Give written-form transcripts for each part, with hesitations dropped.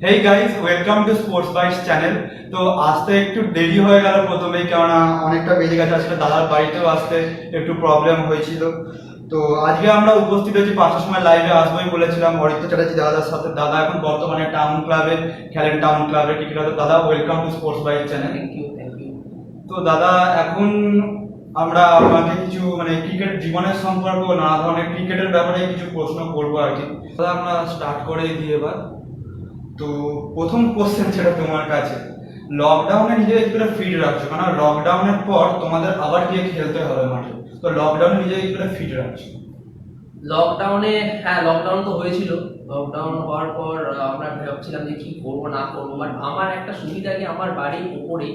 Hey guys, welcome to sports bytes channel. তো আসতে একটু দেরি হয়ে গেল প্রথমেই, কেননা অনেকটা বেজে গেছে। আসলে দাদার বাড়িতেও আসতে একটু প্রবলেম হয়েছিল। তো আজকে আমরা উপস্থিত হয়েছি 5টার সময়, লাইভে আসবোই বলেছিলাম অরিত্র চ্যাটার্জি দাদার সাথে। দাদা এখন বর্তমানে টাউন ক্লাবে খেলেন, টাউন ক্লাবে ক্রিকেট। দাদা welcome to sports bytes channel. Thank you. তো দাদা, এখন আমরা আপনাকে কিছু ক্রিকেট জীবনের সম্পর্ক, নানা ধরনের ক্রিকেটের ব্যাপারে কিছু প্রশ্ন করবো আর কি। দাদা আমরা স্টার্ট করে দিই এবার। তো প্রথম কোশ্চেন যেটা তোমার কাছে, লকডাউনে নিজেকে কি করে ফিট রাখছো? কারণ লকডাউনের পর তোমাদের আবার গিয়ে খেলতে হবে মাঠে। তো লকডাউনে নিজেকে কি করে ফিট রাখছো? লকডাউনে, হ্যাঁ লকডাউন তো হয়েছিল। লকডাউন হওয়ার পর আমরা ভাবছিলাম যে কি করবো না করবো, বাট আমার একটা সুবিধা কি আমার বাড়ির উপরেই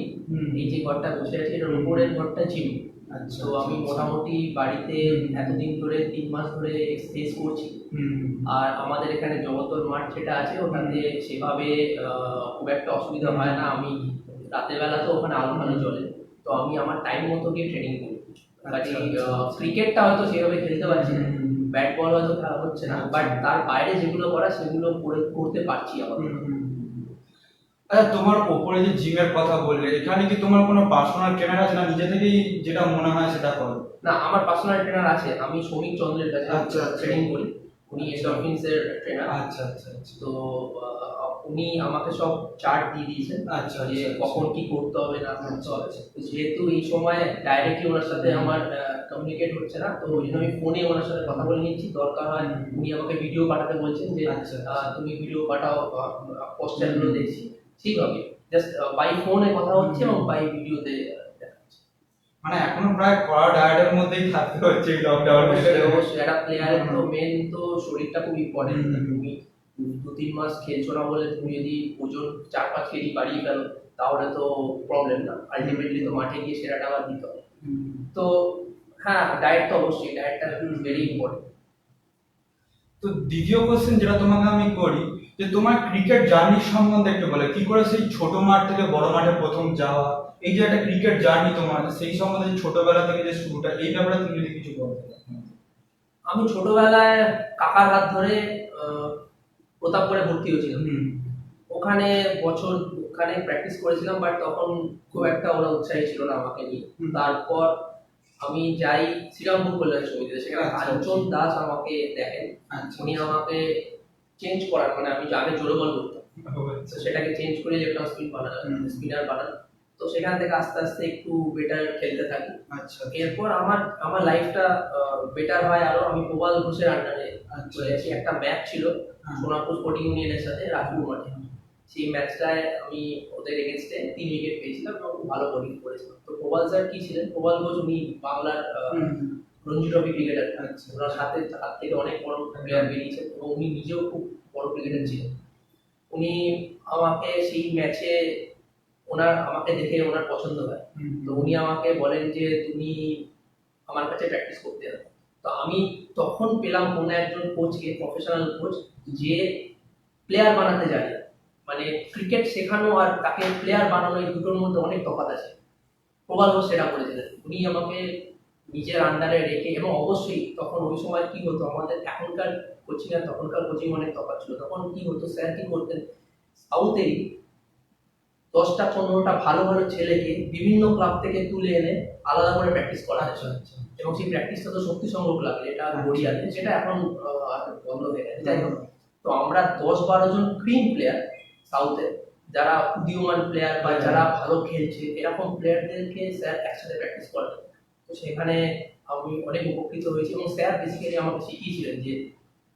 এই যে ঘরটা বসে আছে এটার উপরের ঘরটা ছিল। তো আমি মোটামুটি বাড়িতে এতদিন ধরে 3 মাস ধরে এক্সারসাইজ করছি। আর আমাদের এখানে জগতর মাঠ যেটা আছে ওটাতে সেভাবে খুব একটা অসুবিধা হয় না। আমি রাতের বেলা তো ওখানে আলো ভালো জ্বলে, তো আমি আমার টাইম মতো গিয়ে ট্রেনিং করি। ক্রিকেটটা হয়তো সেভাবে খেলতে পারছি না, ব্যাট বল হয়তো খেলা হচ্ছে না, বাট তার বাইরে যেগুলো করা সেগুলো করতে পারছি আমার। আচ্ছা, তোমার ওপরে যে জিমের কথা বললে, এখানে কি তোমার কোনো পার্সোনাল ট্রেনার আছে, না নিজে থেকেই যেটা মনে হয় সেটা করো? না, আমার পার্সোনাল ট্রেনার আছে। আমি শ্রমিক চন্দ্রের কাছে ট্রেনিং করি। উনি এন্ডরফিনস এর ট্রেনার। আচ্ছা আচ্ছা আচ্ছা। তো উনি আমাকে সব চার্ট দিয়ে দিয়েছেন যে কখন কি করতে হবে না করতে হবে। যেহেতু এই সময় ডাইরেক্টলি ওনার সাথে আমার কমিউনিকেট হচ্ছে না, তো ওই জন্য আমি ফোনে ওনার সাথে কথা বলে নিচ্ছি। দরকার হয় উনি আমাকে ভিডিও পাঠাতে বলছেন যে তুমি ভিডিও পাঠাও, পোস্টারগুলো দেখছি। ঠিকভাবে জাস্ট বাই ফোনে কথা হচ্ছে এবং বাই ভিডিওতে এখনো প্রায় কড়া ডায়েটের মধ্যেই থাকতে হচ্ছে এই লকডাউনে। অবশ্যই একটা প্লেয়ারের তো মেন তো শরীরটা খুব ইম্পর্টেন্ট। তুমি 2-3 মাস খেলছো না বলে তুমি যদি ওজন 4-5 কেজি বাড়িয়ে ফেলো তাহলে তো প্রবলেম না, আলটিমেটলি তো মাঠে গিয়ে সেরাটা আবার দিতে হবে। তো হ্যাঁ, ডায়েট তো অবশ্যই, ডায়েটটা ভেরি ইম্পর্টেন্ট। তো দ্বিতীয় কোশ্চেন যেটা তোমাকে আমি করি, যে তোমার ক্রিকেট জার্নি সম্বন্ধে একটু বলে। কি করে সেই ছোট মাঠ থেকে বড় মাঠে প্রথম যাওয়া, এই যে একটা ক্রিকেট জার্নি তোমার, সেই সম্বন্ধে ছোটবেলা থেকে যে শুরুটা, এই ব্যাপারে তুমি যদি কিছু বলতে। আমি ছোটবেলায় কাকার হাত ধরে প্রতাপগড়ে ভর্তি হয়েছিলাম। ওখানে বছর ওখানে প্র্যাকটিস করেছিলাম, বাট তখন খুব একটা ওরা উৎসাহী ছিল না আমাকে নিয়ে। তারপর আমি যাই শ্রীরামপুর কল্যাণ সমিতিতে, সেখানে কাঞ্চন দাস আমাকে দেখেন। উনি আমাকে চেঞ্জ করার, আমি আগে জোরে বল করতাম, তো সেটাকে চেঞ্জ করে লেফট আর্ম স্পিনার বানান। তো সেখান থেকে আস্তে আস্তে একটু বেটার খেলতে থাকি। এরপর আমার লাইফটা বেটার হয় আরো। আমি প্রবাল ঘোষের আন্ডারে চলে আসি। একটা ম্যাচ ছিল সোনারপুর স্পোর্টিং ইউনিয়নের সাথে রাজপুর মাঠে। সেই ম্যাচটায় আমি ওদের এগেনস্টে 3 উইকেট পেয়েছিলাম এবং খুব ভালো বোলিং করেছিলাম। তো প্রবাল স্যার কি ছিলেন, প্রবাল ঘোষ উনি বাংলার রঞ্জি ট্রফি ক্রিকেটার। ওনার হাত থেকে অনেক বড় প্লেয়ার বেরিয়েছেন এবং উনি নিজেও খুব বড় ক্রিকেটার ছিলেন। উনি আমাকে সেই ম্যাচে আমাকে দেখে ওনার পছন্দ হয়। তো উনি আমাকে বলেন যে তুমি আমার কাছে প্র্যাকটিস করতে হবে। তো আমি তখন পেলাম কোনো একজন কোচকে, প্রফেশনাল কোচ, যে প্লেয়ার বানাতে জানে। ক্রিকেট শেখানো আর তাকে প্লেয়ার বানানো, এই দুটোর মধ্যে অনেক তফাৎ আছে। প্রবাল ঘোষ সেটা করেছিলেন। উনি আমাকে নিজের আন্ডারে রেখে, এবং অবশ্যই তখন ওই সময় কি হতো, আমাদের এখনকার কোচিং আর তখনকার কোচিং অনেক তফাৎ ছিল। তখন কি হতো, স্যার কি করতেন, সাউথেরই 10টা-15টা ভালো ভালো ছেলেকে বিভিন্ন ক্লাব থেকে তুলে এনে আলাদা করে প্র্যাকটিস করা হয়েছে। এবং সেই প্র্যাকটিসটা তো শক্তি সংগ্রহ ক্লাব, এটা গড়িয়াতে, যেটা এখন বন্ধ হয়ে গেছে। যাই হোক, তো আমরা 10-12 জন ক্রিম প্লেয়ার সাউথে, যারা উদীয়মান প্লেয়ার বা যারা ভালো খেলছে, এরকম প্লেয়ারদেরকে স্যার একসাথে প্র্যাকটিস করেন। তো সেখানে আমি অনেক উপকৃত হয়েছি এবং স্যার বেসিক্যালি আমাকে শিখিয়েছিলেন যে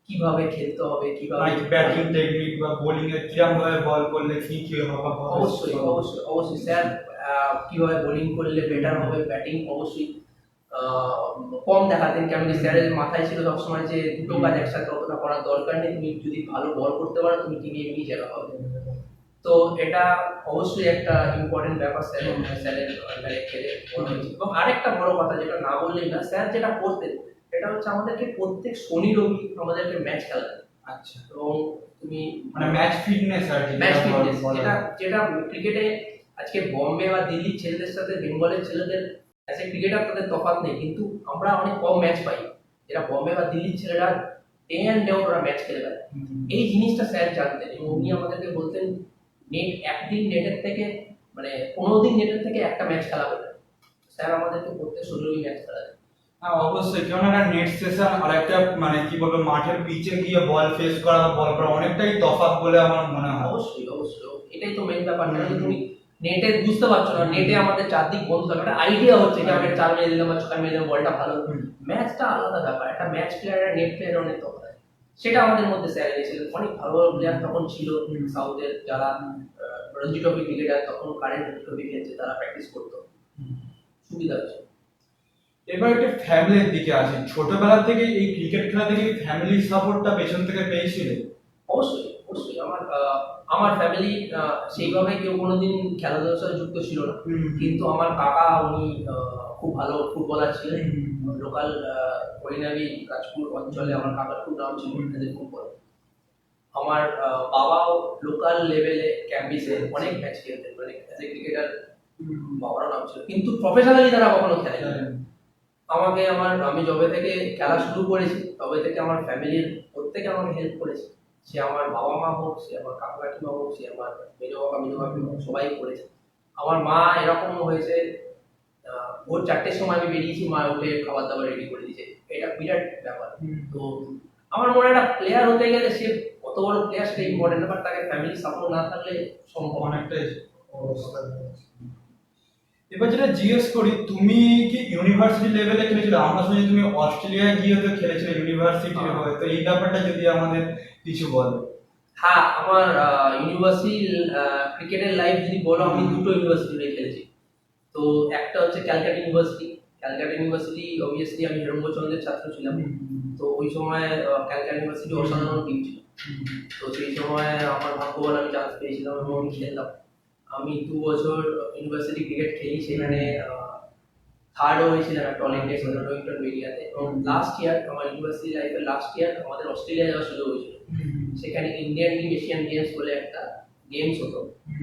কিভাবে খেলতে হবে, কিভাবে ব্যাটিং টেকনিক বা বোলিং এর কিরকম ভাবে বল করলে কি কি হবে। অবশ্যই অবশ্যই অবশ্যই স্যার কিভাবে বোলিং করলে বেটার হবে, ব্যাটিং অবশ্যই কম দেখাতেন। কেন কি স্যারের মাথায় ছিল সবসময় যে দুটো কাজ একসাথে অতটা করার দরকার নেই, তুমি যদি ভালো বল করতে পারো তুমি টিমে এমনি জায়গা হবে। তো এটা অবশ্যই একটা ইম্পর্টেন্ট ব্যাপার স্যারের আন্ডারে খেলে বড় হয়েছে। এবং আরেকটা বড় কথা যেটা না বললেই না, স্যার যেটা করতেন সেটা হচ্ছে আমাদেরকে প্রত্যেক শনি রবি আমাদেরকে ম্যাচ খেলাতেন। এবং তুমি ম্যাচ ফিটনেস আর কি, ম্যাচ ফিটনেস যেটা যেটা ক্রিকেটে আজকে বম্বে বা দিল্লির ছেলেদের সাথে বেঙ্গলের ছেলেদের অ্যাজ এ ক্রিকেটার তাদের তফাৎ নেই, কিন্তু আমরা অনেক কম ম্যাচ পাই। যেটা বম্বে বা দিল্লির ছেলেরা ডে অ্যান্ড ডে ওরা ম্যাচ খেলে বেড়ায়। এই জিনিসটা স্যার জানতেন এবং উনি আমাদেরকে বলতেন নেট একদিন নেটের থেকে মানে 15 দিন নেটের থেকে একটা ম্যাচ খেলা হবে। স্যার আমাদেরকে প্রত্যেক 16ই ম্যাচ খেলাতেন। হ্যাঁ অবশ্যই, কেননা নেট সেশন আর একটা মানে কি বলবো মাঠের পিচে গিয়ে বল ফেস করা বা বল করা অনেকটাই তফাৎ বলে আমার মনে হয়। অবশ্যই অবশ্যই এটাই তো মেইন ব্যাপার না যে তুমি নেটে বুঝতে পারছো না, নেটে আমাদের চারদিক বন্ধ থাকে, একটা আইডিয়া হচ্ছে যে আমি 4 মেরে দিলাম বা 6 মেরে দিলাম বলটা ভালো। ম্যাচটা আলাদা ব্যাপার, একটা ম্যাচ প্লেয়ার আর নেট প্লেয়ার অনেক তফাৎ। সেটা আমাদের মধ্যে স্যার এনেছিলেন। অনেক ভালো ভালো প্লেয়ার তখন ছিল সাউথের, যারা রঞ্জি ট্রফি ক্রিকেটার, তখন কারেন্ট ট্রফি খেলছে, তারা প্র্যাকটিস করতো, সুবিধা হচ্ছে। এবার একটা ফ্যামিলির দিকে আসি, ছোটবেলা থেকে এই ক্রিকেট খেলা থেকে ফ্যামিলির সাপোর্টটা পেছন থেকে পেয়েছিলে? অবশ্যই অবশ্যই আমার ফ্যামিলি সেইভাবে কেউ কোনোদিন খেলাধুলার সাথে যুক্ত ছিল না, কিন্তু আমার কাকা উনি খুব ভালো ফুটবলার ছিলেন। লোকাল হরিনাবি কাজপুর অঞ্চলে আমার কাকার খুব নাম ছিল ফুটবল। আমার বাবাও লোকাল লেভেলে ক্যাম্পিসে অনেক ম্যাচ খেলতেন, মানে অ্যাজ এ ক্রিকেটার বাবারও নাম ছিল, কিন্তু প্রফেশনালি তারা কখনো খেলেনি। আমি যবে থেকে খেলা শুরু করেছি তবে থেকে আমার ফ্যামিলির প্রত্যেকে আমাকে হেল্প করেছে। সে আমার বাবা মা হোক, সে আমার কাকা কাকিমা হোক, সে আমার মেজো কাকা মেজো কাকিমা হোক, সবাই করেছে। আমার মা এরকম হয়েছে ভোর 4টের সময় আমি বেরিয়েছি, মা উঠে খাবার দাবার রেডি করে দিয়েছে, এটা বিরাট ব্যাপার। তো আমার মনে হয় একটা প্লেয়ার হতে গেলে সে কত বড় প্লেয়ার সেটা ইম্পর্টেন্ট ব্যাপার, তাকে ফ্যামিলি সাপোর্ট না থাকলে সম্ভব না। অনেকটাই অবস্থা। এবার যেটা জিজ্ঞেস করি, তুমি কি ইউনিভার্সিটি লেভেলে খেলেছিলে? আমরা শুনি তুমি অস্ট্রেলিয়ায় গিয়ে তো খেলেছিলে ইউনিভার্সিটি হয়ে, তো এই ব্যাপারটা যদি আমাদের কিছু বলো। হ্যাঁ, আমার ইউনিভার্সিটি ক্রিকেটের লাইফ যদি বলো, আমি দুটো ইউনিভার্সিটিতে খেলেছি। তো একটা হচ্ছে Calcutta university. Calcutta university obviously আমি হেরম্বচন্দ্রের ছাত্র ছিলাম। তো ওই সময় ক্যালকাটা ইউনিভার্সিটি অসাধারণ টিম ছিল। তো সেই সময় আমার ভাগ্যবান, আমি চান্স পেয়েছিলাম এবং আমি খেললাম। আমি 2 বছর ইউনিভার্সিটি ক্রিকেট খেলি, সেখানে থার্ডও হয়েছিলাম একটা অল ইন্ডিয়া টুর্নামেন্টের এরিয়াতে। এবং লাস্ট ইয়ার আমার ইউনিভার্সিটি লাইফের লাস্ট ইয়ার আমাদের অস্ট্রেলিয়া যাওয়ার সুযোগ হয়েছিল। সেখানে ইন্ডিয়ান টিম এশিয়ান গেমস বলে একটা গেমস হতো,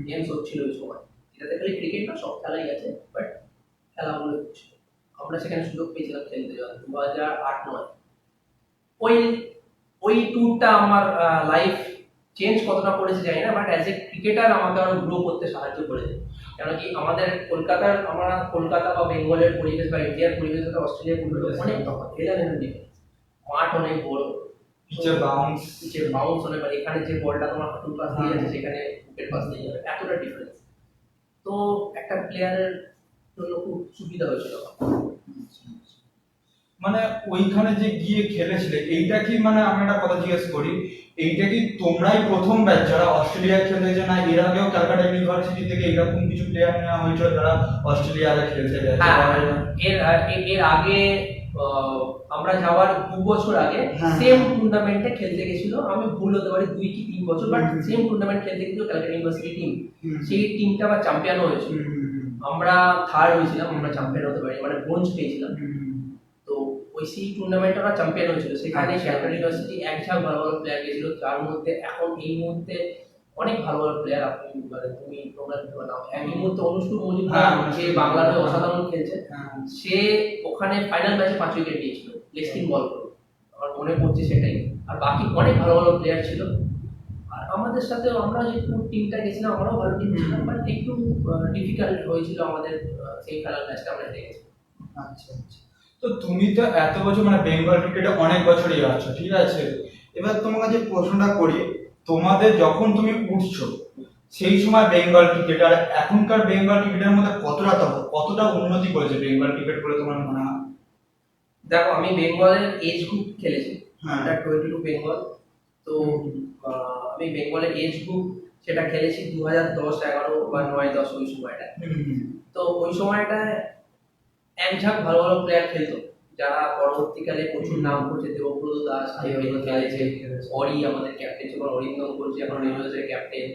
গেমস হচ্ছিল ওই সময়। এটাতে খালি ক্রিকেট না, সব খেলাই আছে, বাট খেলাগুলো হচ্ছিল। আমরা সেখানে সুযোগ পেয়েছিলাম খেলতে যাওয়ার 2008-9। ওই ওই ট্যুরটা আমার লাইফ চেঞ্জ কতটা করেছে জানি না, বাট অ্যাজ এ ক্রিকেটার আমাকে আরো গ্রো করতে সাহায্য করেছে। কেন কি আমাদের আমরা কলকাতা বা বেঙ্গলের পরিবেশ বা ইন্ডিয়ার পরিবেশ সাথে অস্ট্রেলিয়ার পরিবেশ অনেক তফাৎ, এলেভেন ডিফারেন্স। মাঠ অনেক বড়, পিচের বাউন্স অনেক, মানে এখানে যে বলটা তোমার হাঁটুর পাশ দিয়ে যাচ্ছে সেখানে বুকের পাশ দিয়ে যাবে, এতটা ডিফারেন্স। তো একটা প্লেয়ারের জন্য খুব সুবিধা হয়েছিল। মানে ওইখানে যে গিয়ে খেলেছিলে, এইটা কি মানে আমি একটা কথা জিজ্ঞেস করি, এইটা কি তোমরাই প্রথম ব্যাচ যারা অস্ট্রেলিয়ায় খেলেছে, না এর আগেও ক্যালকাটা ইউনিভার্সিটি থেকে এরকম কিছু প্লেয়ার নেওয়া হয়েছিল যারা অস্ট্রেলিয়ায় খেলতে গেছে? এর আগে আমরা যাওয়ার 2 বছর আগে সেম টুর্নামেন্টে খেলতে গেছিল, আমি ভুল হতে পারি 2 কি 3 বছর, বাট সেম টুর্নামেন্ট খেলতে গেছিল ক্যালকাটা ইউনিভার্সিটি টিম। সেই টিমটা আবার চ্যাম্পিয়নও হয়েছিল। আমরা থার্ড হয়েছিলাম, আমরা চ্যাম্পিয়ন হতে পারি, মানে ব্রোঞ্জ পেয়েছিলাম। তো ওই সেই টুর্নামেন্টে ওরা চ্যাম্পিয়ন হয়েছিল। সেখানে ক্যালকাটা ইউনিভার্সিটি এক ঝাঁক ভালো ভালো প্লেয়ার গেছিল, যার মধ্যে এখন এই মুহূর্তে অনেক ভালো ভালো প্লেয়ার আপনি মানে তোমরা নাও। এই মুহূর্তে অনুষ্ঠুপ মজুমদার, যে বাংলার হয়ে অসাধারণ খেলছে, সে ওখানে ফাইনাল ম্যাচে 5 উইকেট নিয়েছিল লেগ স্পিন বল করে, আমার মনে পড়ছে সেটাই। আর বাকি অনেক ভালো ভালো প্লেয়ার ছিল। আর আমাদের সাথে আমরা যে টিমটা গেছিলাম, আমরাও ভালো টিম ছিলাম, বাট একটু ডিফিকাল্ট হয়েছিল আমাদের সেই খেলার ম্যাচটা আমরা হেরে গেছি। আচ্ছা আচ্ছা। তো তুমি তো এত বছর মানে বেঙ্গল ক্রিকেটে অনেক বছরই আছো, ঠিক আছে? এবার তোমাকে যে প্রশ্নটা করি, তোমাদের যখন তুমি উঠছো সেই সময় বেঙ্গল ক্রিকেট আর এখনকার বেঙ্গল ক্রিকেটের মধ্যে কতটা তফাৎ, কতটা উন্নতি করেছে বেঙ্গল ক্রিকেট বলে তোমার মনে হয়? দেখো, আমি বেঙ্গলের এজ গ্রুপ খেলেছি, হ্যাঁ। আন্ডার 22 বেঙ্গল। তো আমি বেঙ্গলের এজ গ্রুপ সেটা খেলেছি 2010-11 বা 9-10 ওই সময়টা। তো ওই সময়টায় এক ঝাঁক ভালো ভালো প্লেয়ার খেলতো, যারা পরবর্তীকালে প্রচুর নাম করছে। দেবব্রত দাস খেলেছে, অরি আমাদের ক্যাপ্টেন ছিল, অরিন্দম করছে এখন রেলওয়েজের ক্যাপ্টেন,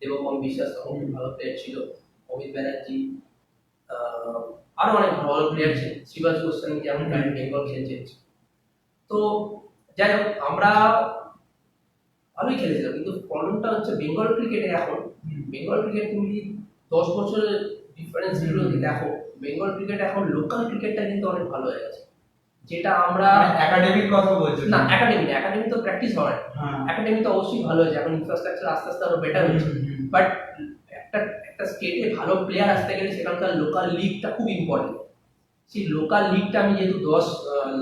দেবপম বিশ্বাস তখন খুব ভালো প্লেয়ার ছিল, অমিত ব্যানার্জি, আরো অনেক ভালো ভালো প্লেয়ার ছিল, শিবাজ গোস্বামী যেমন কারেন্ট বেঙ্গল খেলছে। তো যাই হোক, আমরা ভালোই খেলেছিলাম, কিন্তু প্রবলেমটা হচ্ছে বেঙ্গল ক্রিকেটে এখন, বেঙ্গল ক্রিকেট তুমি 10 বছরের ডিফারেন্স গুলো দেখো, বেঙ্গল ক্রিকেট এখন লোকাল ক্রিকেটটা কিন্তু অনেক ভালো হয়ে গেছে। যেটা আমরা একাডেমিক কথা বলছো না একাডেমি তো প্র্যাকটিস হয়, হ্যাঁ একাডেমি তো অবশ্যই ভালো হয়েছে, এখন ইনফ্রাস্ট্রাকচার আস্তে আস্তে আরো বেটার হচ্ছে, বাট একটা একটা স্টেটে ভালো প্লেয়ার আসতে গেলে সেখানকার লোকাল লিগটা খুব ইম্পর্টেন্ট। সেই লোকাল লিগটা আমি যেহেতু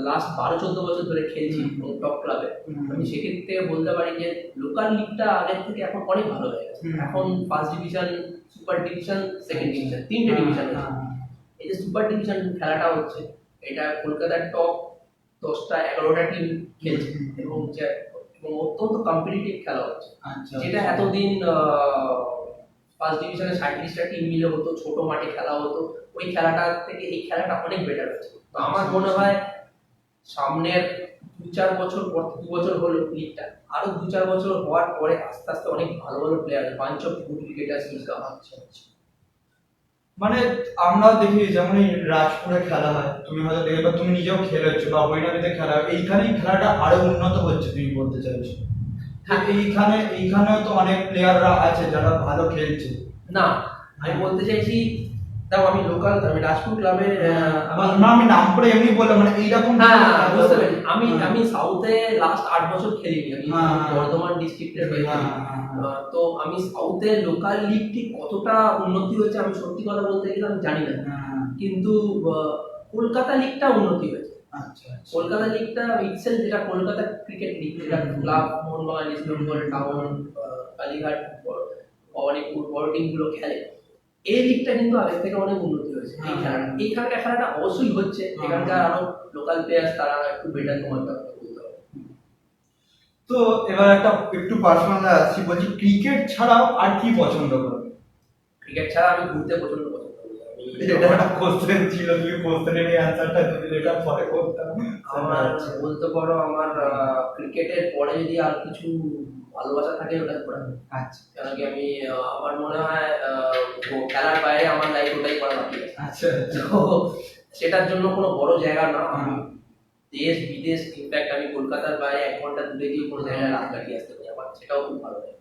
লাস্ট 12-14 বছর ধরে খেলছি টপ ক্লাবে, আমি সেক্ষেত্রে বলতে পারি যে লোকাল লিগটা আগের থেকে এখন অনেক ভালো হয়ে গেছে। এখন first division, super division, second division, তিনটে ডিভিশন আছে। এই যে সুপার ডিভিশন খেলাটা হচ্ছে, এটা কলকাতার টপ 10টা 11টা টিম খেলছে এবং অত্যন্ত কম্পিটিটিভ খেলা হচ্ছে। আচ্ছা যেটা এতদিন ফার্স্ট ডিভিশনে 37টা টিম মিলে হতো, ছোট মাঠে খেলা হতো, ওই খেলাটা থেকে এই খেলাটা অনেক বেটার হচ্ছে। তো আমার মনে হয় সামনের 2-4 বছর পর, 2 বছর হলো লিগটা, আরো 2-4 বছর হওয়ার পরে আস্তে আস্তে অনেক ভালো ভালো player, bunch of good cricketers মিলতে হচ্ছে। মানে আমরা দেখি যেমন এই রাজপুরে খেলা হয়, তুমি হয়তো দেখবে বা তুমি নিজেও খেলেছো, বা বৈনাবিতে খেলা হয়, এইখানেই খেলাটা আরো উন্নত হচ্ছে তুমি বলতে চাইছো? হ্যাঁ, এইখানেও তো অনেক প্লেয়াররা আছে যারা ভালো খেলছে। না, আমি বলতে চাইছি, দেখো আমি রাজপুর ক্লাবে আমি নাম করে এমনি বললাম, মানে এইরকম বুঝতে পেরেছি। আমি সাউথে লাস্ট 8 বছর খেলিনি, আমি বর্ধমান ডিস্ট্রিক্টের হয়ে খেলি। তো আমি সাউথে লোকাল লিগ ঠিক কতটা উন্নতি হয়েছে আমি সত্যি কথা বলতে গেলে আমি জানি না, কিন্তু কলকাতা লিগটা উন্নতি হয়েছে। আচ্ছা, কলকাতা লিগটা ইটসেলফ, যেটা কলকাতা ক্রিকেট লিগ, যেটা club Mohun Bagan, East Bengal, town, Kalighat, Bhawanipur বড় টিমগুলো খেলে, এই লিগটা কিন্তু আগের থেকে অনেক উন্নতি হয়েছে। এই খেলাটা অবশ্যই হচ্ছে, এখানকার আরো লোকাল প্লেয়ার তারা একটু বেটার তোমাকে বলতে হবে। তো এবার একটু পার্সোনাল আসছি, বলছি ক্রিকেট ছাড়াও আর কি পছন্দ করো? ক্রিকেট ছাড়া আমি ঘুরতে পছন্দ করি। এটা একটা কোশ্চেন ছিল, তুমি কোশ্চেনের এই অ্যানসারটা দিলে, এটা পরে করতাম। আমার বলতে পারো আমার ক্রিকেটের পরে যদি আর কিছু ভালোবাসা থাকে ওটা করা। আচ্ছা, কেন কি আমি আমার মনে হয় খেলার বাইরে আমার লাইফ ওটাই করা বাকি আছে। আচ্ছা, তো সেটার জন্য কোনো বড় জায়গা না, আমি দেশ বিদেশ, ইনফ্যাক্ট আমি কলকাতার বাইরে 1 ঘন্টা দূরে গিয়ে কোনো জায়গায় রাত কাটিয়ে আসতে পারি, আমার সেটাও খুব ভালো লাগে।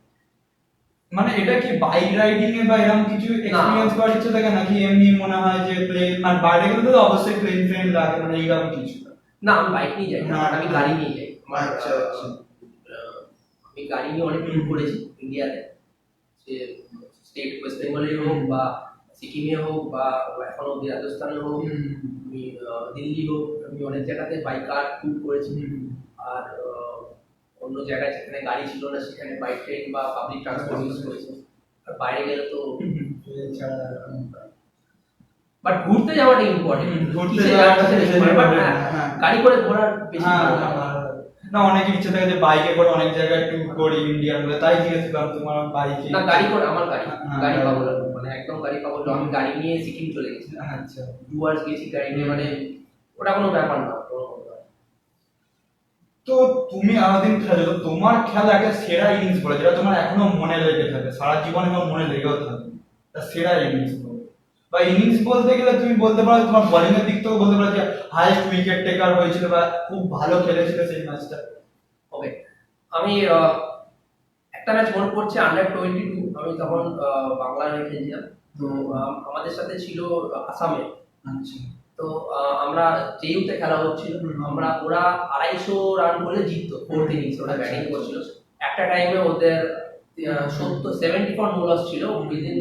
মানে এটা কি বাইক রাইডিং এ বা এরকম কিছু এক্সপেরিয়েন্স করার ইচ্ছে থাকে, নাকি এমনি মনে হয় যে প্লেন, মানে বাইরে গেলে তো অবশ্যই প্লেন ট্রেন লাগে, মানে এইরকম কিছু? না, আমি বাইক নিয়ে যাই না, আমি গাড়ি নিয়ে যাই। আচ্ছা, আচ্ছা। আমি গাড়ি নিয়ে অনেক ট্যুর করেছি ইন্ডিয়াতে, সে স্টেট ওয়েস্ট বেঙ্গলে হোক বা সিকিমে হোক বা এখনো অব্দি রাজস্থানে হোক, আমি দিল্লি হোক, আমি অনেক জায়গাতে বাইকার ট্যুর করেছি। আর অন্য জায়গায় যেখানে গাড়ি ছিল না সেখানে বাই ট্রেন বা পাবলিক ট্রান্সপোর্ট ইউজ করেছি। আর বাইরে গেলে তো বাট ঘুরতে যাওয়াটা ইম্পর্টেন্ট, ঘুরতে যাওয়াটা গাড়ি করে ঘোরার বেশি ভালো লাগে। না, অনেকের ইচ্ছে থাকে যে বাইকে করে অনেক জায়গায় ট্যুর করি ইন্ডিয়ার মধ্যে, তাই জিজ্ঞেস করলাম তোমার বাইকে। না, গাড়ি করে আমার গাড়ি পাবো না, মানে একদম গাড়ি পাবো না। আমি গাড়ি নিয়ে সিকিম চলে গেছি। আচ্ছা, ডুয়ার্স গেছি গাড়ি নিয়ে, মানে ওটা কোনো ব্যাপার না। তো তুমি আলাদিন খেলো, তো তোমার খেলা একটা সেরা ইনিংস বলে যেটা তোমার এখনো মনে লেগে থাকে, সারা জীবনে তোমার মনে লেগেও থাকে, তা সেরা ইনিংস বলো। বা ইনিংস বলতে গেলে তুমি বলতে পারো তোমার বোলিং এর দিক থেকেও বলতে পারো যে হাইয়েস্ট উইকেট টেকার হয়েছিল বা খুব ভালো খেলেছিল সেই ম্যাচটা। ওকে, আমি একটা ম্যাচ মনে পড়ছে, আন্ডার 22, আমি তখন বাংলায় হয়ে খেলছিলাম। তো আমাদের সাথে ছিল আসামে। আচ্ছা, তো আমরা জেইউতে খেলা হচ্ছিল, ওরা 250 রান করে জিততো 4th ইনিংস, ওরা ব্যাটিং করছিল। একটা টাইমে ওদের 74 নো লস ছিল উইদিন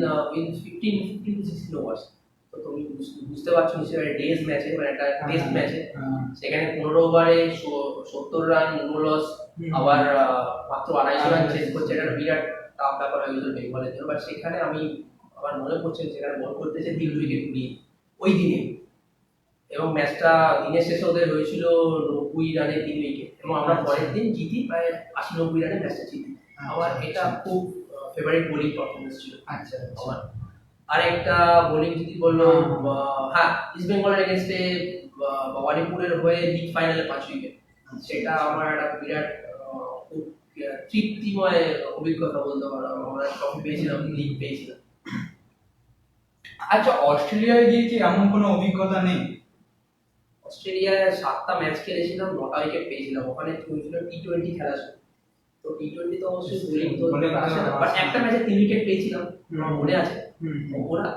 15-16 ওভার্স। তো তুমি বুঝতে পারছো নিশ্চয়ই, ডেজ ম্যাচে, মানে একটা টেস্ট ম্যাচে, সেখানে 15 ওভারে 70 রান নো লস, আবার মাত্র 250 রান চেস করছে, এটা বিরাট টাফ ব্যাপার হয়ে গেছিল বেঙ্গলের জন্য। বাট সেখানে আমি আমার মনে পড়ছে সেখানে বল করতেছে 3 উইকেট নিয়ে ওই দিনে, এবং ম্যাচটা দিনের শেষে ওদের হয়েছিল 90 রানে 3 উইকেট, এবং আমরা পরের দিন জিতি প্রায় 80-90 রানে ম্যাচটা জিতি। আমার এটা খুব ফেভারিট বোলিং পারফরমেন্স ছিল। আচ্ছা, আমার আরেকটা বোলিং যদি বললো, হ্যাঁ, ইস্ট বেঙ্গলের এগেনস্টে ভবানীপুরের হয়ে লিগ ফাইনালে 5 উইকেট, সেটা আমার একটা বিরাট খুব তৃপ্তিময় অভিজ্ঞতা বলতে পারো। আমরা ট্রফি পেয়েছিলাম, লিগ পেয়েছিলাম। আচ্ছা, অস্ট্রেলিয়ায় গিয়ে কি এমন কোনো অভিজ্ঞতা নেই? অস্ট্রেলিয়ায় 7টা ম্যাচ খেলেছিলাম, 9টা উইকেট পেয়েছিলাম। ওখানে হয়েছিল টি20 খেলা ছিল, তো টি20 তো অবশ্যই বোলিং তো আসে না, বাট একটা ম্যাচে 3 উইকেট পেয়েছিলাম, আমার মনে আছে।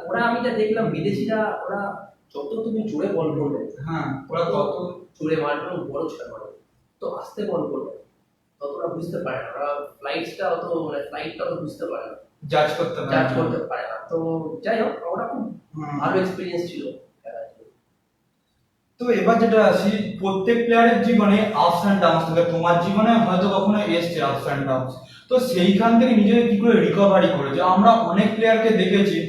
ওরা আমি যা দেখলাম, বিদেশিরা ওরা যত তুমি জোরে বল করবে, হ্যাঁ, ওরা কত জোরে মারবে এবং বড় ছয় মারবে, তো আস্তে বল করবে তত ওরা বুঝতে পারে না, ওরা ফ্লাইটটা অত বুঝতে পারে না, জাজ করতে পারে জাজ না। করতে পারে না। তো যাই হোক, ওরা খুব হুম। ভালো এক্সপিরিয়েন্স ছিল খেলার। তো এবার যেটা আসি, প্রত্যেক প্লেয়ারের জীবনে আপস অ্যান্ড ডাউনস থাকে, তোমার জীবনে হয়তো কখনো এসছে আপস অ্যান্ড ডাউনস, তো সেইখান থেকে নিজেকে কি করে রিকভারি করেছে? আমরা অনেক প্লেয়ারকে দেখেছি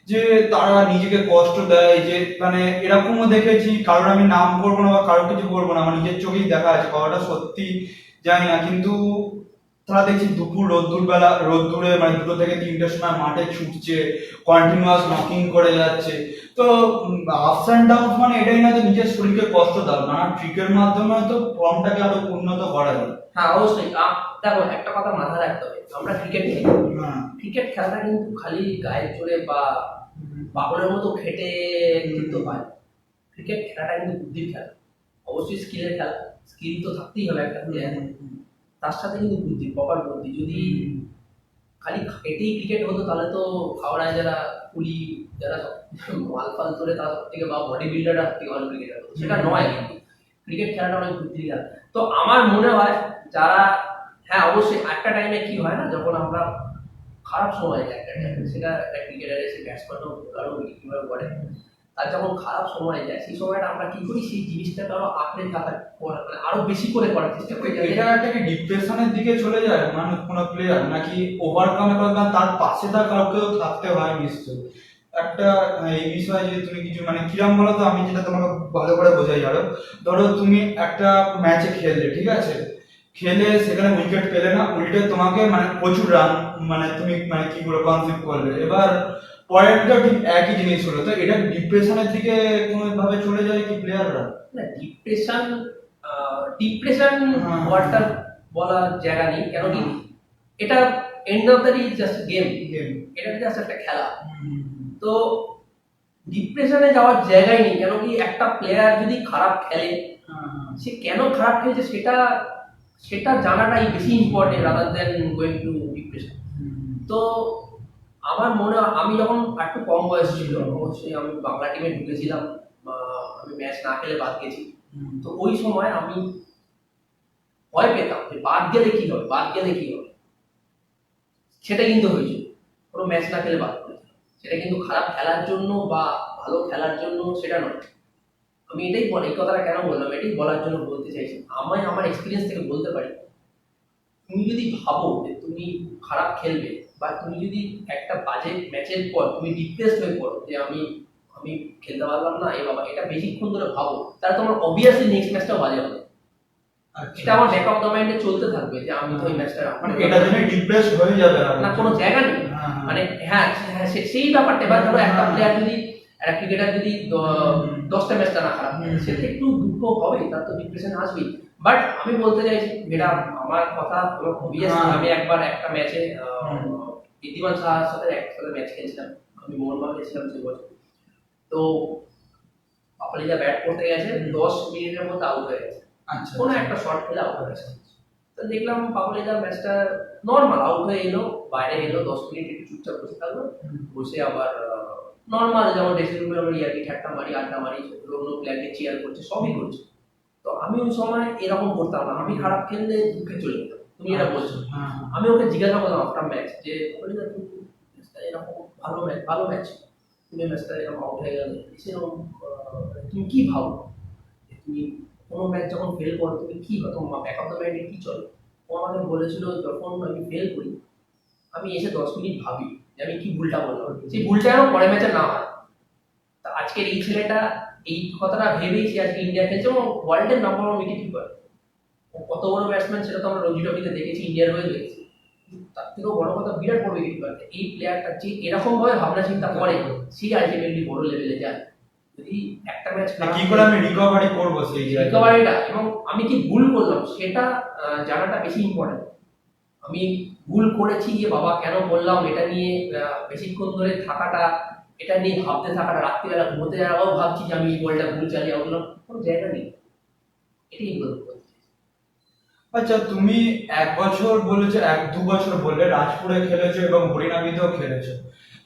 যে তারা নিজেকে কষ্ট দেয়, যে মানে এরকমও দেখেছি, কারোর আমি নাম করবো না বা কারো কিছু করবো না, আমার নিজের চোখেই দেখা আছে, কথাটা সত্যি জানি না, কিন্তু তারা দেখছি দুপুর রোদ্দুরে মানে 2 থেকে 3টের সময় মাঠে ছুটছে, কন্টিনিউয়াস নকিং করে যাচ্ছে। তো আপস অ্যান্ড ডাউন মানে এটাই না যে নিজের শরীরকে কষ্ট দাও, নানা ট্রিকের মাধ্যমে হয়তো ফর্মটাকে আরো উন্নত করা যায়। হ্যাঁ অবশ্যই। দেখো, একটা কথা মাথায় রাখতে হবে, আমরা ক্রিকেট খেলি, হ্যাঁ। ক্রিকেট খেলাটা কিন্তু খালি গায়ের জোরে বা পাগলের মতো খেটে কিন্তু হয়। ক্রিকেট খেলাটা কিন্তু বুদ্ধির খেলা, অবশ্যই স্কিলের খেলা, স্কিল তো থাকতেই হবে একটা প্লেয়ার, তার সাথে কিন্তু বুদ্ধি, প্রপার বুদ্ধি। যদি খালি এটাই ক্রিকেট হতো তাহলে তো হাওড়ায় যারা কুলি, যারা মালফাল তোলে তারা সব থেকে বা বডি বিল্ডাররা সব থেকে ভালো ক্রিকেটার হতো, সেটা নয়। কিন্তু ক্রিকেট খেলাটা অনেক বুদ্ধির খেলা। তো আমার মনে হয় যারা, হ্যাঁ অবশ্যই একটা টাইমে কি হয় না, যখন আমরা খারাপ সময় যায় একটা টাইমে, সেটা একটা ক্রিকেটার এসে ব্যাটসম্যান হোক কারো কিভাবে করে, আর যখন খারাপ সময় যায় সেই সময়টা আমরা কি করি, সেই জিনিসটাকে আরো আঁকড়ে থাকার মানে আরো বেশি করে করার চেষ্টা করি। এটা একটা কি ডিপ্রেশনের দিকে চলে যায় মানে কোনো প্লেয়ার, নাকি ওভারকাম করার তার পাশে তার কাউকেও থাকতে হয় নিশ্চয় একটা? এই বিষয়ে যদি তুমি কিছু মানে কিরম বলো তো, আমি যেটা তোমাকে ভালো করে বোঝাই আরো। ধরো তুমি একটা ম্যাচে খেললে, ঠিক আছে, খেলে সেখানে উইকেট পেলে না, উল্টে তোমাকে মানে প্রচুর রান মানে তুমি মানে কি বলে কনসিভ করলে, এবার পয়েন্টটা ঠিক একই জিনিস হলো, তো এটা ডিপ্রেশনের দিকে কোনো ভাবে চলে যায় কি প্লেয়াররা? না, ডিপ্রেশন, ডিপ্রেশন হ্যাঁ। ওয়ার্ডটা বলার জায়গা নেই, কেন কি এটা end of the day just game, এটা জাস্ট একটা খেলা। তো ডিপ্রেশনে যাওয়ার জায়গাই নেই, কেন কি একটা প্লেয়ার যদি খারাপ খেলে, সে কেন খারাপ খেলছে সেটা সেটা জানাটাই বেশি important rather than going to depression. তো আমার মনে হয়, আমি যখন একটু কম বয়স ছিল, অবশ্যই আমি বাংলা টিমে ঢুকেছিলাম, আমি ম্যাচ না খেলে বাদ গেছি। তো ওই সময় আমি ভয় পেতাম যে বাদ গেলে কি হবে, বাদ গেলে কি হবে। সেটা কিন্তু হয়েছিল, কোনো ম্যাচ না খেলে বাদ পড়েছিল। সেটা কিন্তু খারাপ খেলার জন্য বা ভালো খেলার জন্য সেটা নয়। আমি এটাই এই কথাটা কেন বললাম, এটাই বলার জন্য বলতে চাইছি, আমি আমার এক্সপিরিয়েন্স থেকে বলতে পারি, তুমি যদি ভাবো যে তুমি খারাপ খেলবে, বা তুমি যদি একটা বাজে ম্যাচের পর তুমি ডিপ্রেসড হয়ে পড়ো যে আমি আমি খেলতে পারলাম না, এ বাবা, এটা বেশিক্ষণ ধরে ভাবো, তাহলে তোমার অবভিয়াসলি নেক্সট ম্যাচটাও বাজে হবে। এটা আমার ব্যাক অফ দ্য মাইন্ডে চলতে থাকবে যে আমি তো এই ম্যাচটা মানে এটার জন্য ডিপ্রেস হয়ে যাবে না, কোনো জায়গা নেই। মানে হ্যাঁ, সেই ব্যাপারটা। এবার ধরো একটা প্লেয়ার যদি, একটা ক্রিকেটার যদি 10টা ম্যাচটা না খারাপ, সেটা একটু দুঃখ হবে, তার তো ডিপ্রেশন আসবেই। বাট আমি বলতে চাইছি, যেটা আমার কথা, অবভিয়াসলি আমি একবার একটা ম্যাচে ইতিমান সাহার সাথে একসাথে ম্যাচ খেলছিলাম, আমি মোহনবাগান গেছিলাম সে বছর। তো পাপালিজা ব্যাট করতে গেছে, 10 মিনিটের মধ্যে আউট হয়ে গেছে, আচ্ছা, কোনো একটা শট খেলে আউট হয়ে গেছে। তো দেখলাম পাপালিজা ম্যাচটা নর্মাল আউট হয়ে এলো, বাইরে এলো, 10 মিনিট একটু চুপচাপ বসে থাকলো, বসে আবার নর্মাল যেমন ড্রেসিং রুমে আমরা ইয়ার্কি ঠাট্টা মারি, আড্ডা মারি, অন্য প্লেয়ারকে চিয়ার করছে, সবই করছে। তো আমি ওই সময় এরকম করতাম না, আমি খারাপ খেললে দুঃখে চলে যেতাম, তুমি এটা বলছো। আমি ওকে জিজ্ঞাসা করলাম আফটার ম্যাচ যে পাপালিজা, তুমি এরকম ভালো ম্যাচ, তুমি ম্যাচটা এরকম আউট হয়ে গেলে, সেরকম তুমি কি ভাবো, তুমি কোনো ম্যাচ যখন ফেল করো তুমি কি হয়, তোমার ব্যাক অফ দ্য মাইন্ডে কি চলে? ও আমাকে বলেছিল, যখন আমি ফেল করি আমি এসে 10 মিনিট ভাবি যে আমি কি ভুলটা বললাম, সেই ভুলটা যেন পরের ম্যাচে না হয়। তা আজকের এই ছেলেটা এই কথাটা ভেবেই সে আজকে ইন্ডিয়া খেলছে এবং ওয়ার্ল্ডের নাম্বার 1 উইকেট কিপার। ও কত বড় ব্যাটসম্যান সেটা তো আমরা রঞ্জি ট্রফিতে দেখেছি, ইন্ডিয়ার হয়ে দেখেছি। তার থেকেও বড় কথা, বিরাট বড় উইকেট কিপার। এই প্লেয়ারটা যে এরকম ভাবে ভাবনা চিন্তা করে, সেই আলটিমেটলি বড় লেভেলে যায়। যদি একটা ম্যাচ কি করে আমি রিকভারি করব সেই রিকভারিটা, এবং আমি কি ভুল করলাম সেটা জানাটা বেশি ইম্পর্টেন্ট। আমি ভুল করেছি যে বাবা কেন বললাম, এটা নিয়ে বেশিক্ষণ ধরে থাকাটা, এটা নিয়ে ভাবতে থাকাটা, রাত্রিবেলা ঘুমোতে যাওয়াও ভাবছি যে আমি এই বলটা ভুল চালিয়ে উঠলাম, কোনো জায়গা নেই। এটাই বলতে চাইছি। আচ্ছা, তুমি 1 বছর বলেছো, 1-2 বছর বললে রাজপুরে খেলেছো এবং হরিনাবিতেও খেলেছো,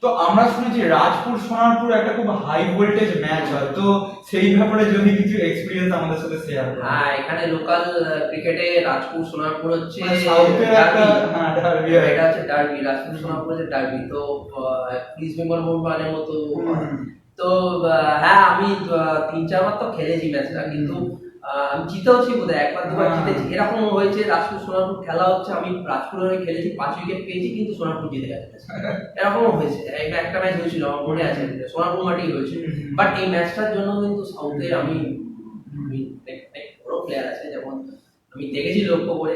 তো আমরা শুনেছি রাজপুর সোনারপুর একটা খুব হাই ভোল্টেজ ম্যাচ হয়, তো সেই ব্যাপারে যদি কিছু এক্সপিরিয়েন্স আমাদের সাথে শেয়ার করেন। হ্যাঁ, এখানে লোকাল ক্রিকেটে রাজপুর সোনারপুর হচ্ছে মানে সাউথের একটা ডার্বি। হ্যাঁ ডার্বি এটা হচ্ছে ডার্বি, রাজপুর সোনারপুর হচ্ছে ডার্বি। তো ইস্ট বেঙ্গল মোহনবাগানের মতো হয়। তো হ্যাঁ, আমি 3-4 বার তো খেলেছি ম্যাচটা, কিন্তু আমি জিতেওছি বোধহয়, একবার দুবার হ্যাঁ। জিতেছি। এরকম হয়েছে রাজপুর সোনারপুর খেলা হচ্ছে, আমি রাজপুরের হয়ে খেলেছি, 5 উইকেট পেয়েছি, কিন্তু সোনারপুর জিতে গেছে। এরকমও হয়েছে। একটা ম্যাচ হয়েছিল, আমার মনে আছে, সোনারপুর মাঠেই হয়েছে। বাট এই ম্যাচটার জন্য কিন্তু সাউথে আমি অনেক বড় প্লেয়ার আছে, যেমন আমি দেখেছি লক্ষ্য করে,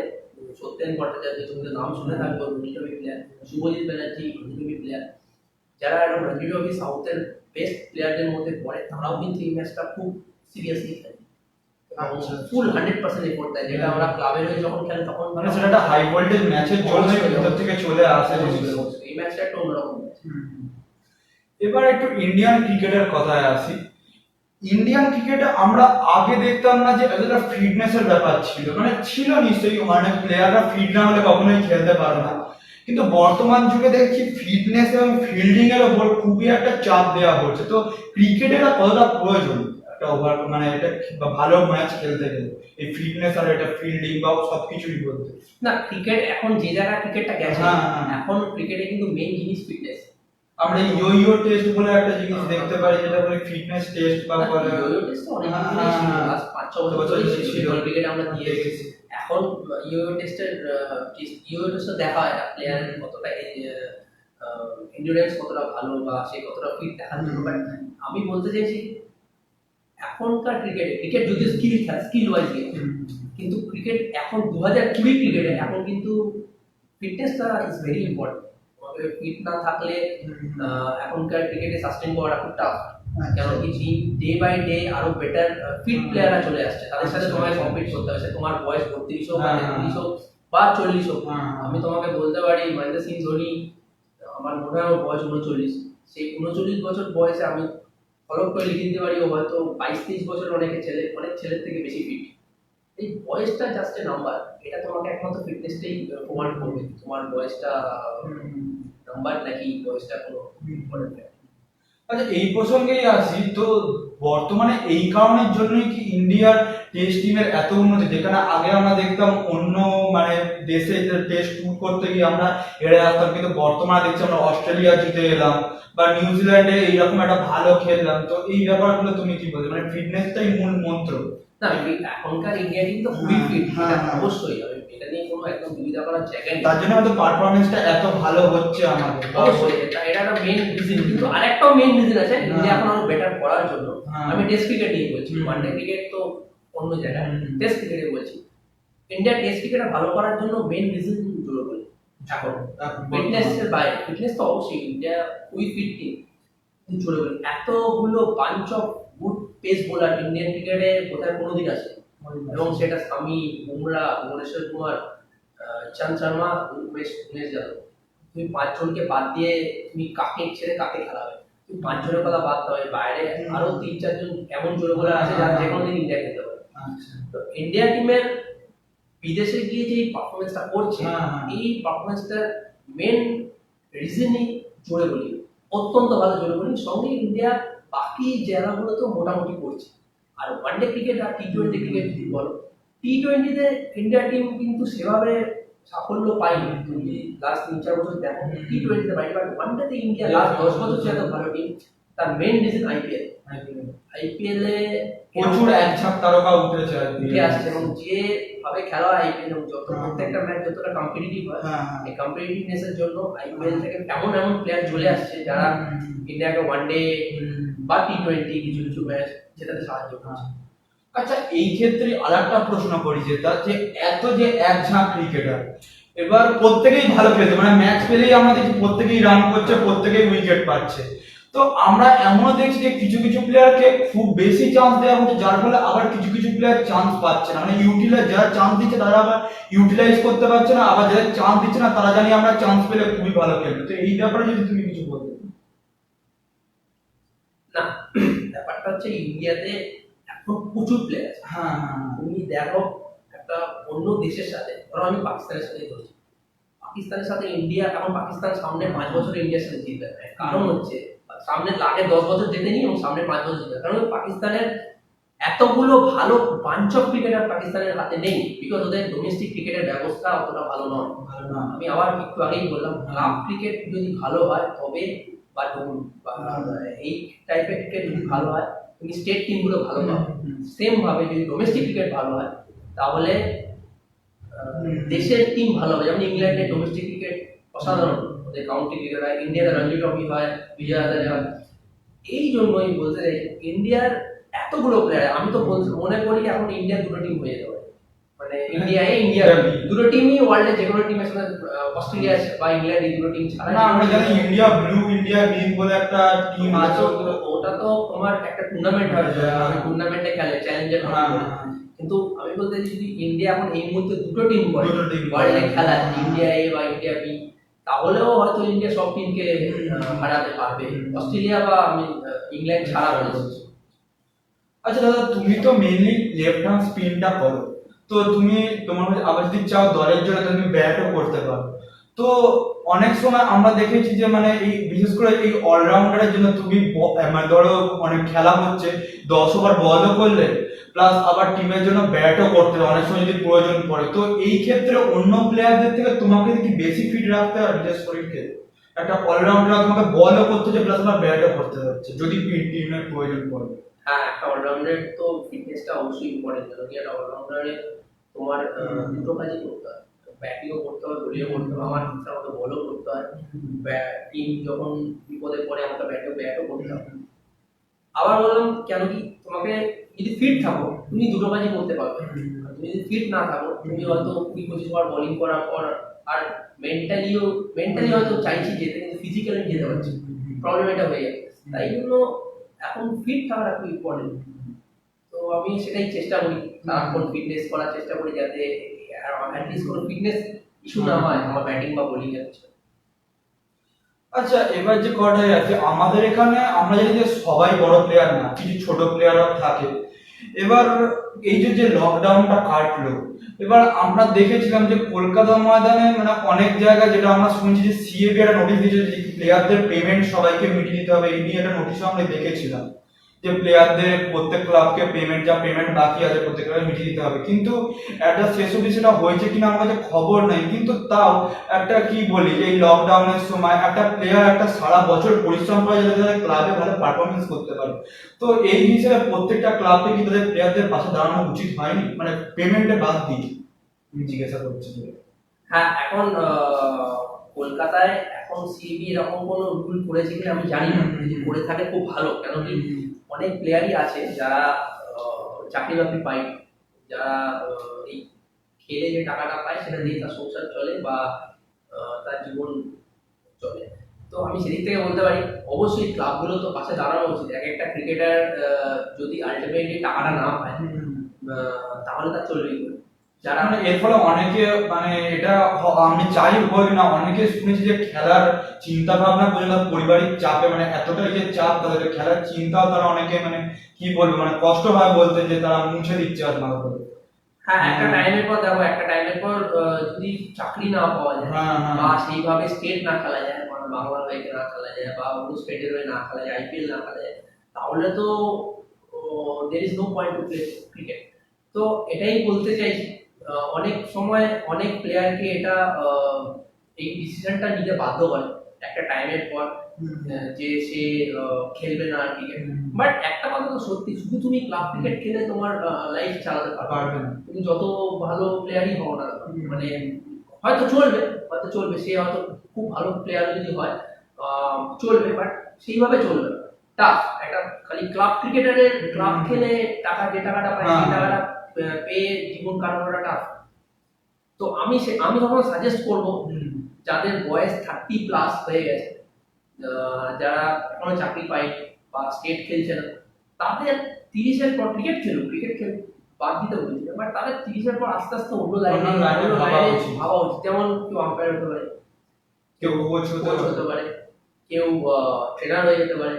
সত্যেন ভট্টাচার্য, তুমি তো নাম শুনে থাকবে, রঞ্জিত প্লেয়ার, শুভজিৎ ব্যানার্জি, রঞ্জিত প্লেয়ার, যারা এরকম রঞ্জিত সাউথের বেস্ট প্লেয়ারদের মধ্যে পড়ে, তারাও কিন্তু এই ম্যাচটা খুব সিরিয়াসলি খেলে, ফুল 100% এফোর্ট দেয়, যেটা আমরা ক্লাবের হয়ে যখন খেলে তখন মানে সেটা একটা হাই ভোল্টেজ ম্যাচের জন্য ভিতর থেকে চলে আসে জিনিসটা। এই ম্যাচটা একটা অন্যরকম ম্যাচ। এবার একটু ইন্ডিয়ান ক্রিকেটের কথায় আসি। ইন্ডিয়ান ক্রিকেটে আমরা আগে দেখতাম না যে এতটা ফিটনেসের ব্যাপার ছিল, মানে ছিল নিশ্চয়ই, অনেক প্লেয়াররা ফিট না হলে কখনোই খেলতে পারে না, কিন্তু বর্তমান যুগে দেখছি ফিটনেস এবং ফিল্ডিং এর উপর খুবই একটা চাপ দেওয়া হচ্ছে। তো ক্রিকেটের কতটা প্রয়োজন একটা ওভার, মানে এটা বা ভালো ম্যাচ খেলতে গেলে এই ফিটনেস আর এটা ফিল্ডিং বা সবকিছুই বলতে। না, ক্রিকেট এখন যে জায়গায় ক্রিকেটটা গেছে, হ্যাঁ, হ্যাঁ। এখন ক্রিকেটে কিন্তু মেইন জিনিস ফিটনেস। আমরা ইয়ো টেস্ট বলে একটা জিনিস দেখতে পারি, যেটা বলে ফিটনেস টেস্ট বা বলে ইয়ো টেস্ট তো অনেক দিনই ছিল, লাস্ট 5-6 বছর ধরে ছিল, ক্রিকেট আমরা দিয়ে এসেছি। এখন ইয়ো টেস্টের ইয়ো টেস্ট দেখা হয় প্লেয়ারের কতটা এন্ডুরেন্স কতটা ভালো বা সে কতটা ফিট দেখার জন্য। বাট আমি বলতে চাইছি, এখনকার ক্রিকেট যদি স্কিল ওয়াইজ গেম, কিন্তু ক্রিকেট এখন 2020 ক্রিকেটে এখন কিন্তু ফিটনেসটা ইজ ভেরি ইম্পর্টেন্ট। তোমাকে ফিট না থাকলে এখনকার ক্রিকেটে সাস্টেইন করাটা খুব টাফ। কেন কি ডে বাই ডে আরো বেটার ফিট প্লেয়াররা চলে আসছে, তাদের সাথে তোমাকে কম্পিট করতে হবে। তোমার বয়স 32 হোক বা 33 হোক বা 40 হোক। আমি তোমাকে বলতে পারি, মহেন্দ্র সিং ধোনি, আমার মনে হয় ওর বয়স 39, সেই 39 বছর বয়সে আমি ফলক করে লিখে দিতে পারি ও হয়তো 22-23 বছর অনেক ছেলের থেকে বেশি ফিট। এই বয়সটা জাস্ট এ নাম্বার, এটা তোমাকে একমাত্র ফিটনেসটাই প্রমাণ করবে তোমার বয়সটা নাম্বার নাকি বয়সটা কোনো ইম্পর্টেন্ট। আচ্ছা, এই প্রসঙ্গেই আসি, তো বর্তমানে এই কারণের জন্যই কি ইন্ডিয়ার টেস্ট টিমের এত উন্নতি, যেখানে আগে আমরা দেখতাম অন্য মানে দেশে টেস্ট ট্যুর করতে গিয়ে আমরা হেরে আসতাম, কিন্তু বর্তমানে দেখছি আমরা অস্ট্রেলিয়া জিতে এলাম বা নিউজিল্যান্ডে এইরকম একটা ভালো খেললাম। তো এই ব্যাপারগুলো তুমি কি বলছো, মানে ফিটনেসটাই মূল মন্ত্র? না, এখনকার ইন্ডিয়া টিম তো খুবই ফিট, অবশ্যই এটা নিয়ে কোনো একদম দুবিধা করার জায়গা নেই। তার জন্য হয়তো পারফরমেন্সটা এত ভালো হচ্ছে আমাদের। অবশ্যই এটা একটা মেইন রিজন, কিন্তু আরেকটাও মেইন রিজন আছে ইন্ডিয়া এখন আরো বেটার করার জন্য। আমি টেস্ট ক্রিকেট নিয়ে বলছি, ওয়ানডে ক্রিকেট তো অন্য জায়গায়, টেস্ট ক্রিকেটে বলছি। ইন্ডিয়া টেস্ট ক্রিকেট ভালো করার জন্য মেইন রিজন জুড়ে বলি এখন ফিটনেস এর বাইরে, ফিটনেস তো অবশ্যই ইন্ডিয়া খুবই ফিট টিম, জুড়ে বলি এতগুলো bunch of good pace bowler Indian ক্রিকেটে বোধহয় কোনোদিন আছে, এবং সেটা সামি, বুমরা, ভুবনেশ্বর কুমার, চাঁদ শর্মা, উমেশ যাদব। তুমি 5 জনকে বাদ দিয়ে তুমি কাকে ছেড়ে কাকে খেলাবে? তুমি 5 জনের কথা বাদ দাও, বাইরে আরো 3-4 জন এমন জোরে বোলার আছে যারা যে কোনো দিন ইন্ডিয়া খেলতে পারে। তো ইন্ডিয়া টিমের বিদেশে গিয়ে যে পারফরমেন্সটা করছে, এই পারফরমেন্সটার মেন রিজনই জোরে বলি, অত্যন্ত ভালো জোরে বলি, সঙ্গে ইন্ডিয়া বাকি জায়গাগুলো তো মোটামুটি করছে। আর ওয়ানডে ক্রিকেট আর টি-20 ক্রিকেট যদি বলো, টি-20তে ইন্ডিয়া টিম কিন্তু সেভাবে সাফল্য পায়নি। তুমি লাস্ট 3-4 বছর দেখো টি-20তে পাইনি, বাট ওয়ানডেতে ইন্ডিয়া লাস্ট 10 বছর সে এত ভালো টিম। তার মেন রিজন আইপিএল এ প্রচুর একঝাঁক তারকা উঠে আসছে, এবং যেভাবে খেলা হয় আইপিএল, প্রত্যেকটা ম্যাচ যতটা কম্পিটিটিভ হয়, এই কম্পিটিটিভনেস এর জন্য আইপিএল থেকে এমন প্লেয়ার চলে আসছে যারা ইন্ডিয়াকে ওয়ানডে বা টি-20 কিছু কিছু ম্যাচ জেতাতে সাহায্য করছে। আচ্ছা, এই ক্ষেত্রে আরেকটা প্রশ্ন করি, যেটা যে এত যে একঝাঁক ক্রিকেটার, এবার প্রত্যেকেই ভালো খেলছে, মানে ম্যাচ পেলেই আমরা দেখি প্রত্যেকেই রান করছে, প্রত্যেকেই উইকেট পাচ্ছে। তো আমরা এমনও দেখছি যে কিছু কিছু প্লেয়ারকে খুব বেশি চান্স দেওয়া হচ্ছে, যার ফলে আবার কিছু কিছু প্লেয়ার চান্স পাচ্ছে না, মানে ইউটিলাইজ যারা চান্স দিচ্ছে তারা আবার ইউটিলাইজ করতে পারছে না, আবার যারা চান্স দিচ্ছে না তারা জানি আমরা চান্স পেলে খুবই ভালো খেলবে। তো এই ব্যাপারে যদি তুমি কিছু বলতে। না, ব্যাপারটা হচ্ছে ইন্ডিয়াতে এখন প্রচুর প্লেয়ার আছে। তুমি দেখো একটা অন্য দেশের সাথে, ধরো আমি পাকিস্তানের সাথে ধরছি, পাকিস্তানের সাথে ইন্ডিয়া, এখন পাকিস্তান সামনে 5 বছর ইন্ডিয়ার সাথে জিতবে না। কারণ হচ্ছে সামনে আগে 10 বছর জেতেনি এবং সামনে 5 বছর জিতবে, কারণ পাকিস্তানের এতগুলো ভালো বাঞ্চ অফ ক্রিকেটার পাকিস্তানের হাতে নেই, বিকজ ওদের ডোমেস্টিক ক্রিকেটের ব্যবস্থা অতটা ভালো নয়। ভালো না। আমি আবার একটু আগেই বললাম, ক্লাব ক্রিকেট যদি ভালো হয় তবে বা এই টাইপের ক্রিকেট যদি ভালো হয় তুমি স্টেট টিমগুলো ভালো পাবে। সেম ভাবে যদি ডোমেস্টিক ক্রিকেট ভালো হয় তাহলে দেশের টিম ভালো হবে। যেমন ইংল্যান্ডের ডোমেস্টিক ক্রিকেট অসাধারণ, ওদের কাউন্টি ক্রিকেট হয়, ইন্ডিয়াতে রঞ্জি ট্রফি হয়, বিজয় হাজারে হয়। এই জন্যই বলতে চাই ইন্ডিয়ার এতগুলো প্লেয়ার, আমি তো মনে করি এখন ইন্ডিয়ার দুটো টিম হয়ে যেতে পারে, মানে ইন্ডিয়া দুটো টিমই ওয়ার্ল্ডের যে কোনো টিমের সাথে, অস্ট্রেলিয়া বা ইংল্যান্ড এই দুটো টিম ছাড়া না, আমরা জানি ইন্ডিয়া ব্লু, ইন্ডিয়া গ্রিন বলে একটা টিম আছে। ওটা তো তোমার একটা টুর্নামেন্ট হয়, টুর্নামেন্টে খেলে চ্যালেঞ্জার, কিন্তু আমি বলতে চাই যদি ইন্ডিয়া এখন এই মুহূর্তে দুটো টিম করে ওয়ার্ল্ডে খেলা, ইন্ডিয়া এ বা ইন্ডিয়া বি, তাহলেও হয়তো ইন্ডিয়া সব টিমকে হারাতে পারবে, অস্ট্রেলিয়া বা ইংল্যান্ড ছাড়া বলছি। আচ্ছা দাদা, তুমি তো মেইনলি লেফট হ্যান্ড স্পিনটা করো, তো তুমি তোমার আবার যদি চাও দলের জন্য তুমি ব্যাটও করতে পারো। তো অনেক সময় আমরা দেখেছি যে মানে এই বিশেষ করে এই অলরাউন্ডারের জন্য তুমি মানে ধরো অনেক খেলা হচ্ছে 10 ওভার বলও করলে প্লাস আবার টিমের জন্য ব্যাটও করতে হবে অনেক সময় যদি প্রয়োজন পড়ে। তো এই ক্ষেত্রে অন্য প্লেয়ারদের থেকে তোমাকে কি বেশি ফিট রাখতে হবে নিজের শরীরকে? একটা অলরাউন্ডার তোমাকে বলও করতে হচ্ছে প্লাস আবার ব্যাটও করতে হচ্ছে যদি টিমের প্রয়োজন পড়ে। হ্যাঁ, একটা অলরাউন্ডার তো ফিটনেসটা অবশ্যই ইম্পর্টেন্ট, কারণ একটা অলরাউন্ডারে তোমার দুটো কাজই করতে হয়, ব্যাটিংও করতে হয়, বোলিংও করতে হয়, আমার ইচ্ছা মতো বলও করতে হয়, টিম যখন বিপদে পড়ে আমাকে ব্যাটও করতে হয়। আবার বললাম কেন কি, তোমাকে যদি ফিট থাকো তুমি দুটো কাজই করতে পারবে, তুমি যদি ফিট না থাকো তুমি হয়তো 20-25 বার বোলিং করার পর আর মেন্টালি হয়তো চাইছি যেতে, কিন্তু ফিজিক্যালি যেতে পারছি, প্রবলেম এটা হয়ে যাচ্ছে। তাই জন্য এখন ফিট থাকাটা খুব ইম্পর্টেন্ট। তো আমি সেটাই চেষ্টা করি, সারাক্ষণ ফিটনেস করার চেষ্টা করি যাতে অ্যাটলিস্ট কোনো ফিটনেস ইস্যু না হয় আমার ব্যাটিং বা বোলিং এর ক্ষেত্রে। আচ্ছা, এবার যে কটা আছে আমাদের এখানে, আমরা জানি যে সবাই বড় প্লেয়ার না, কিছু ছোট প্লেয়ারও থাকে। এবার এই যে লকডাউনটা কাটলো, এবার আমরা দেখেছিলাম যে কলকাতা ময়দানে মানে অনেক জায়গায় যেটা আমরা শুনছি যে সিএবি একটা নোটিশ দিয়েছে যে প্লেয়ারদের পেমেন্ট সবাইকে মিটিয়ে দিতে হবে, এই নিয়ে একটা নোটিশ আমরা দেখেছিলাম যে প্লেয়ারদের প্রত্যেক ক্লাবকে পেমেন্ট বাকি আছে প্রত্যেক ক্লাবে মিটিয়ে দিতে হবে। কিন্তু একটা শেষ অবধি সেটা হয়েছে কিনা আমার কাছে খবর নাই। কিন্তু তাও একটা কি বলি, এই লকডাউনের সময় একটা প্লেয়ার একটা সারা বছর পরিশ্রম করে যাতে তাদের ক্লাবে ভালো পারফরমেন্স করতে পারে। তো এই হিসেবে প্রত্যেকটা ক্লাবকে কি তাদের প্লেয়ারদের পাশে দাঁড়ানো উচিত হয়নি, মানে পেমেন্টে বাদ দিই আমি জিজ্ঞাসা করছি। হ্যাঁ, এখন কলকাতায় এখন সিবি এরকম কোনো রুল করেছে কিনা আমি জানি না, যদি করে থাকে খুব ভালো, কেন কি অনেক প্লেয়ারই আছে যারা চাকরি বাকরি পায়, যারা এই খেলে যে টাকাটা পায় সেটা দিয়ে তার সংসার চলে বা তার জীবন চলে। তো আমি সেদিক থেকে বলতে পারি অবশ্যই ক্লাবগুলো তো পাশে দাঁড়ানো উচিত। এক একটা ক্রিকেটার যদি আলটিমেটলি টাকাটা না পায় তাহলে তার চলবে কি করে? যারা মানে এর ফলে অনেকে মানে এটা আমি চাই হোক না, অনেকে শুনেছি যে খেলার চিন্তা ভাবনা পর্যন্ত পারিবারিক চাপে মানে এতটাই যে চাপ তাদের খেলার চিন্তাও তারা অনেকে মানে কি বলবো মানে কষ্ট হয় বলতে যে তারা মুছে দিচ্ছে আর না করে। হ্যাঁ, একটা টাইমের পর দেখো, একটা টাইমের পর যদি চাকরি না পাওয়া যায় বা সেইভাবে স্টেট না খেলা যায়, মানে বাংলার হয়ে না খেলা যায় বা অন্য স্টেটের হয়ে না খেলা যায়, আইপিএল না খেলা যায়, তাহলে তো there is no point to play cricket. তো এটাই বলতে চাইছি, অনেক সময় অনেক প্লেয়ারকে এটা এই ডিসিশনটা নিতে বাধ্য করে একটা টাইমের পর যে সে খেলবে না ক্রিকেট। বাট একটা কথা তো সত্যি, শুধু তুমি ক্লাব ক্রিকেট খেলে তোমার লাইফ চালাতে পারবে না, তুমি যত ভালো প্লেয়ারই হও না, মানে হয়তো চলবে, সে হয়তো খুব ভালো প্লেয়ার যদি হয় চলবে, বাট সেইভাবে চলবে না। টাফ একটা খালি ক্লাব ক্রিকেটারের ক্লাব খেলে টাকা যে টাকাটা পায় সেই টাকাটা পেয়ে জীবন কাটানোটা টাফ। তো আমি তখন সাজেস্ট করবো যাদের বয়স 30+ হয়ে গেছে, যারা এখনো চাকরি পায় বা স্টেট খেলছে না, তাদের 30-এর পর ক্রিকেট খেলুক বাদ দিতে বলছি না, বাট তাদের 30-এর পর আস্তে আস্তে অন্য লাইনে ভাবা উচিত। যেমন কেউ আম্পায়ার হতে পারে, কেউ কোচ হতে পারে, কেউ ট্রেনার হয়ে যেতে পারে,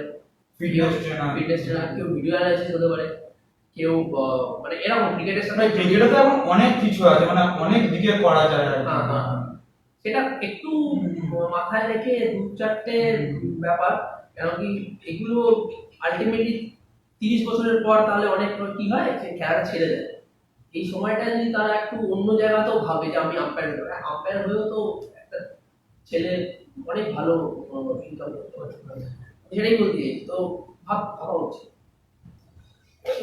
ফিটনেস ট্রেনার, কেউ ভিডিও অ্যানালিসিস হতে পারে, কেউ মানে এরকম ক্রিকেটের সাথে ক্রিকেটে তো এখন অনেক কিছু আছে, মানে অনেক দিকে করা যায়। সেটা একটু মাথায় রেখে দু চারটে ব্যাপার, কেন কি এগুলো আলটিমেটলি 30 বছরের পর তাহলে অনেক কি হয় যে খেলাটা ছেড়ে দেয়। এই সময়টা যদি তারা একটু অন্য জায়গাতেও ভাবে যে আমি আম্পায়ার হবো, আম্পায়ার হয়েও তো একটা ছেলে অনেক ভালো ইনকাম করতে পারে, সেটাই বলতে চাইছি। তো ভাবা উচিত।